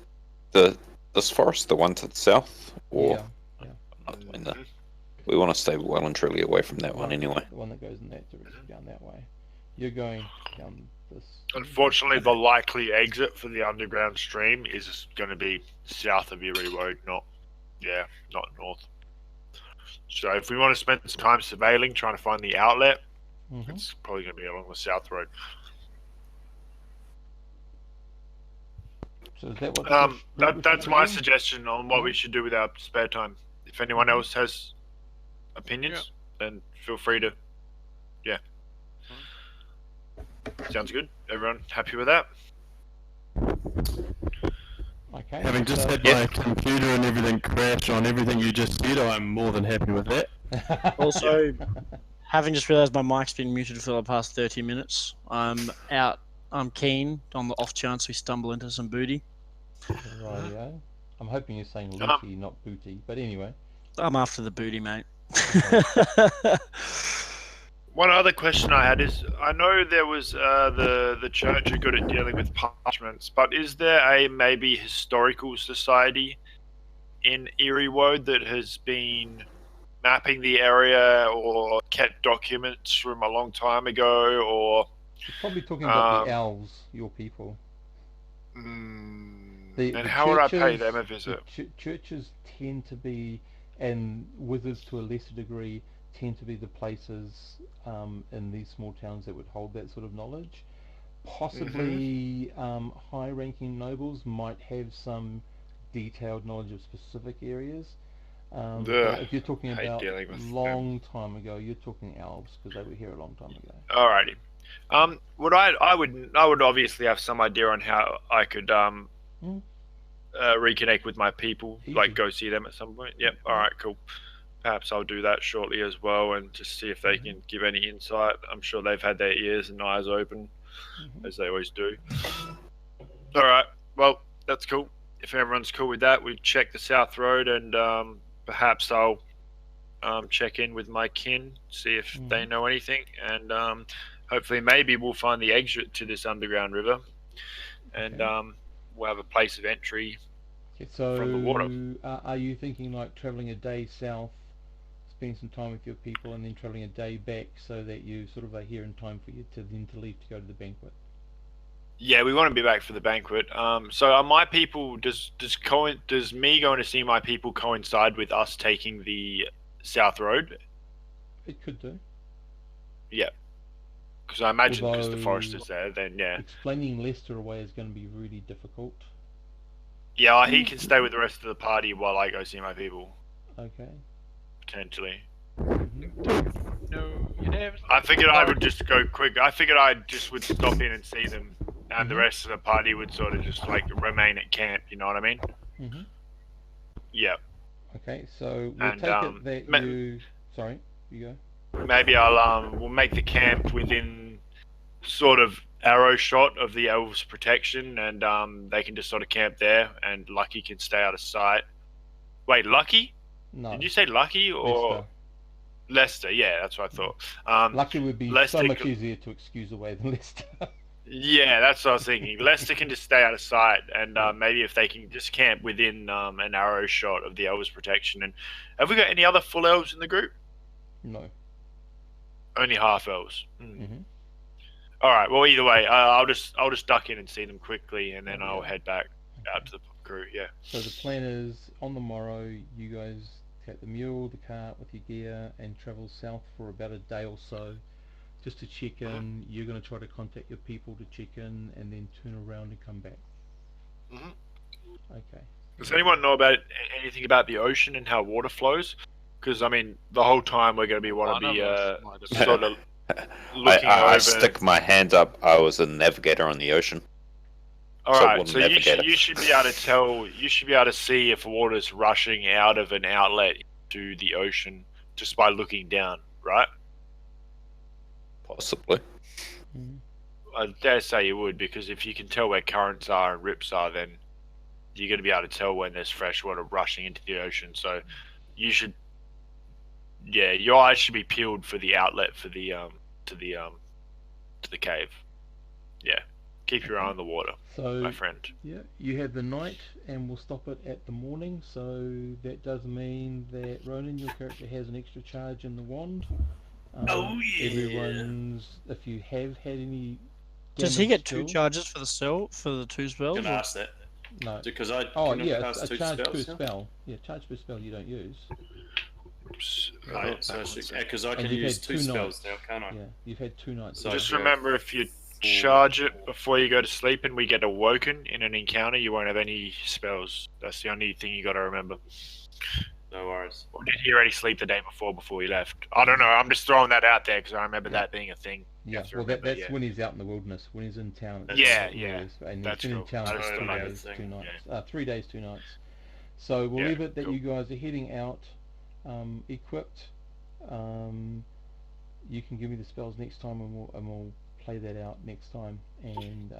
this forest the one to the south, or Yeah. not doing that? We want to stay well and truly away from that one anyway. The one that goes in that direction, down that way. You're going down this. Unfortunately, the likely exit for the underground stream is going to be south of Erie Road, not north. So if we want to spend some time surveilling, trying to find the outlet, it's probably going to be along the south road. So is that what? That's my suggestion on what we should do with our spare time. If anyone else has opinions, then feel free to. Yeah. Sounds good. Everyone happy with that? Okay. Having just had my computer and everything crash on everything you just said, I'm more than happy with that. Also, having just realised my mic's been muted for the past 30 minutes, I'm keen on the off chance we stumble into some booty. Rightio. I'm hoping you're saying looty, not booty. But anyway. I'm after the booty, mate. One other question I had is, I know there was the church are good at dealing with parchments, but is there a maybe historical society in Erie Road that has been mapping the area or kept documents from a long time ago, or? You're probably talking about the elves, your people. The how would I pay them a visit? Churches tend to be, and wizards to a lesser degree, tend to be the places in these small towns that would hold that sort of knowledge. Possibly high-ranking nobles might have some detailed knowledge of specific areas. But if you're talking about long time ago, you're talking elves because they were here a long time ago. Alrighty. I would obviously have some idea on how I could reconnect with my people, Easy. like go see them at some point. Yep. All right. Cool. perhaps I'll do that shortly as well, and just see if they can give any insight. I'm sure they've had their ears and eyes open, as they always do. All right, well, that's cool. If everyone's cool with that, we check the South Road, and perhaps I'll check in with my kin, see if they know anything, and hopefully maybe we'll find the exit to this underground river, and we'll have a place of entry from the water. Are you thinking like travelling a day south, spending some time with your people, and then travelling a day back, so that you sort of are here in time for you to then to leave to go to the banquet? Yeah, we want to be back for the banquet. So are my people, does me going to see my people coincide with us taking the South Road? It could do. Yeah. Because I imagine because the Although forest is there, then yeah. Explaining Lester away is going to be really difficult. Yeah, he can stay with the rest of the party while I go see my people. Okay. Potentially. No, you never. I figured I would just go quick. I figured I just would stop in and see them, and the rest of the party would sort of just like remain at camp. You know what I mean? Yeah. Okay, so we'll And, take it that you... Sorry, you go. Maybe we'll make the camp within sort of arrow shot of the elves' protection, and they can just sort of camp there, and Lucky can stay out of sight. Wait, Lucky? No. Did you say Lucky or Lester? Yeah, that's what I thought. Lucky would be Lester so much easier to excuse away than Lester. Yeah, that's what I was thinking. Lester can just stay out of sight, and maybe if they can just camp within an arrow shot of the elves' protection. And have we got any other full elves in the group? No. Only half elves. All right. Well, either way, I'll just duck in and see them quickly, and then I'll head back out to the crew. Yeah. So the plan is, on the morrow, you guys take the mule, the cart with your gear, and travel south for about a day or so, just to check in. You're going to try to contact your people to check in, and then turn around and come back. Okay. Does anyone know about anything about the ocean and how water flows? Because I mean, the whole time we're going to be sort of looking I over. stick my hand up. I was a navigator on the ocean. All So right, we'll so navigate you should be able to tell. You should be able to see if water's rushing out of an outlet to the ocean just by looking down, right? Possibly. I dare say you would, because if you can tell where currents are and rips are, then you're going to be able to tell when there's fresh water rushing into the ocean. So you should, yeah, your eyes should be peeled for the outlet for the to the cave. Yeah, keep your eye on the water, So my friend. yeah, you have the night, and we'll stop it at the morning. So that does mean that Ronan, your character, has an extra charge in the wand. Everyone's, if you have had any. Does he get two skills- charges for the two spells? Can I ask that? No. Because I Oh can yeah, cast a two charge per spells now? spell. Yeah, charge per spell you don't use. Right, so because I And can you've use had two two spells nights. now, can't I? Yeah, you've had 2 nights. So- Just yeah. remember, if you charge it before you go to sleep and we get awoken in an encounter, you won't have any spells. That's the only thing you got to remember. No worries. Or did he already sleep the day before he left? I don't know. I'm just throwing that out there because I remember that being a thing. Yeah, have to well remember, that's yeah. when he's out in the wilderness. When he's in town. it's Yeah, not yeah, always- And that's he's been in cool. town I for just 3 don't know days, the 2 thing, nights. 3 days, 2 nights. So we'll Yeah, leave it that cool. you guys are heading out, equipped. You can give me the spells next time, and we'll play that out next time, and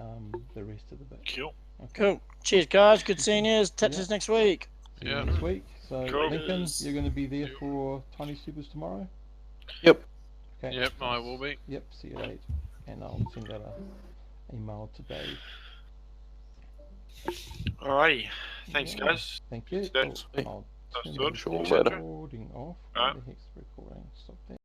the rest of the bit. Cool. Okay. Cool. Cheers, guys. Good seeing you. Catch Yeah. us next week. See you Yeah. next week. So Cool. Lincoln, you're going to be there for Tiny Supers tomorrow. Yep. Okay. Yep, I will be. Yep. See you later, and I'll send out a email to Dave. Alrighty. Thanks, Yeah. guys. Thank you. That's I'll turn good. the Sure, later. recording off. Alright. Where the heck's the recording? Stop that.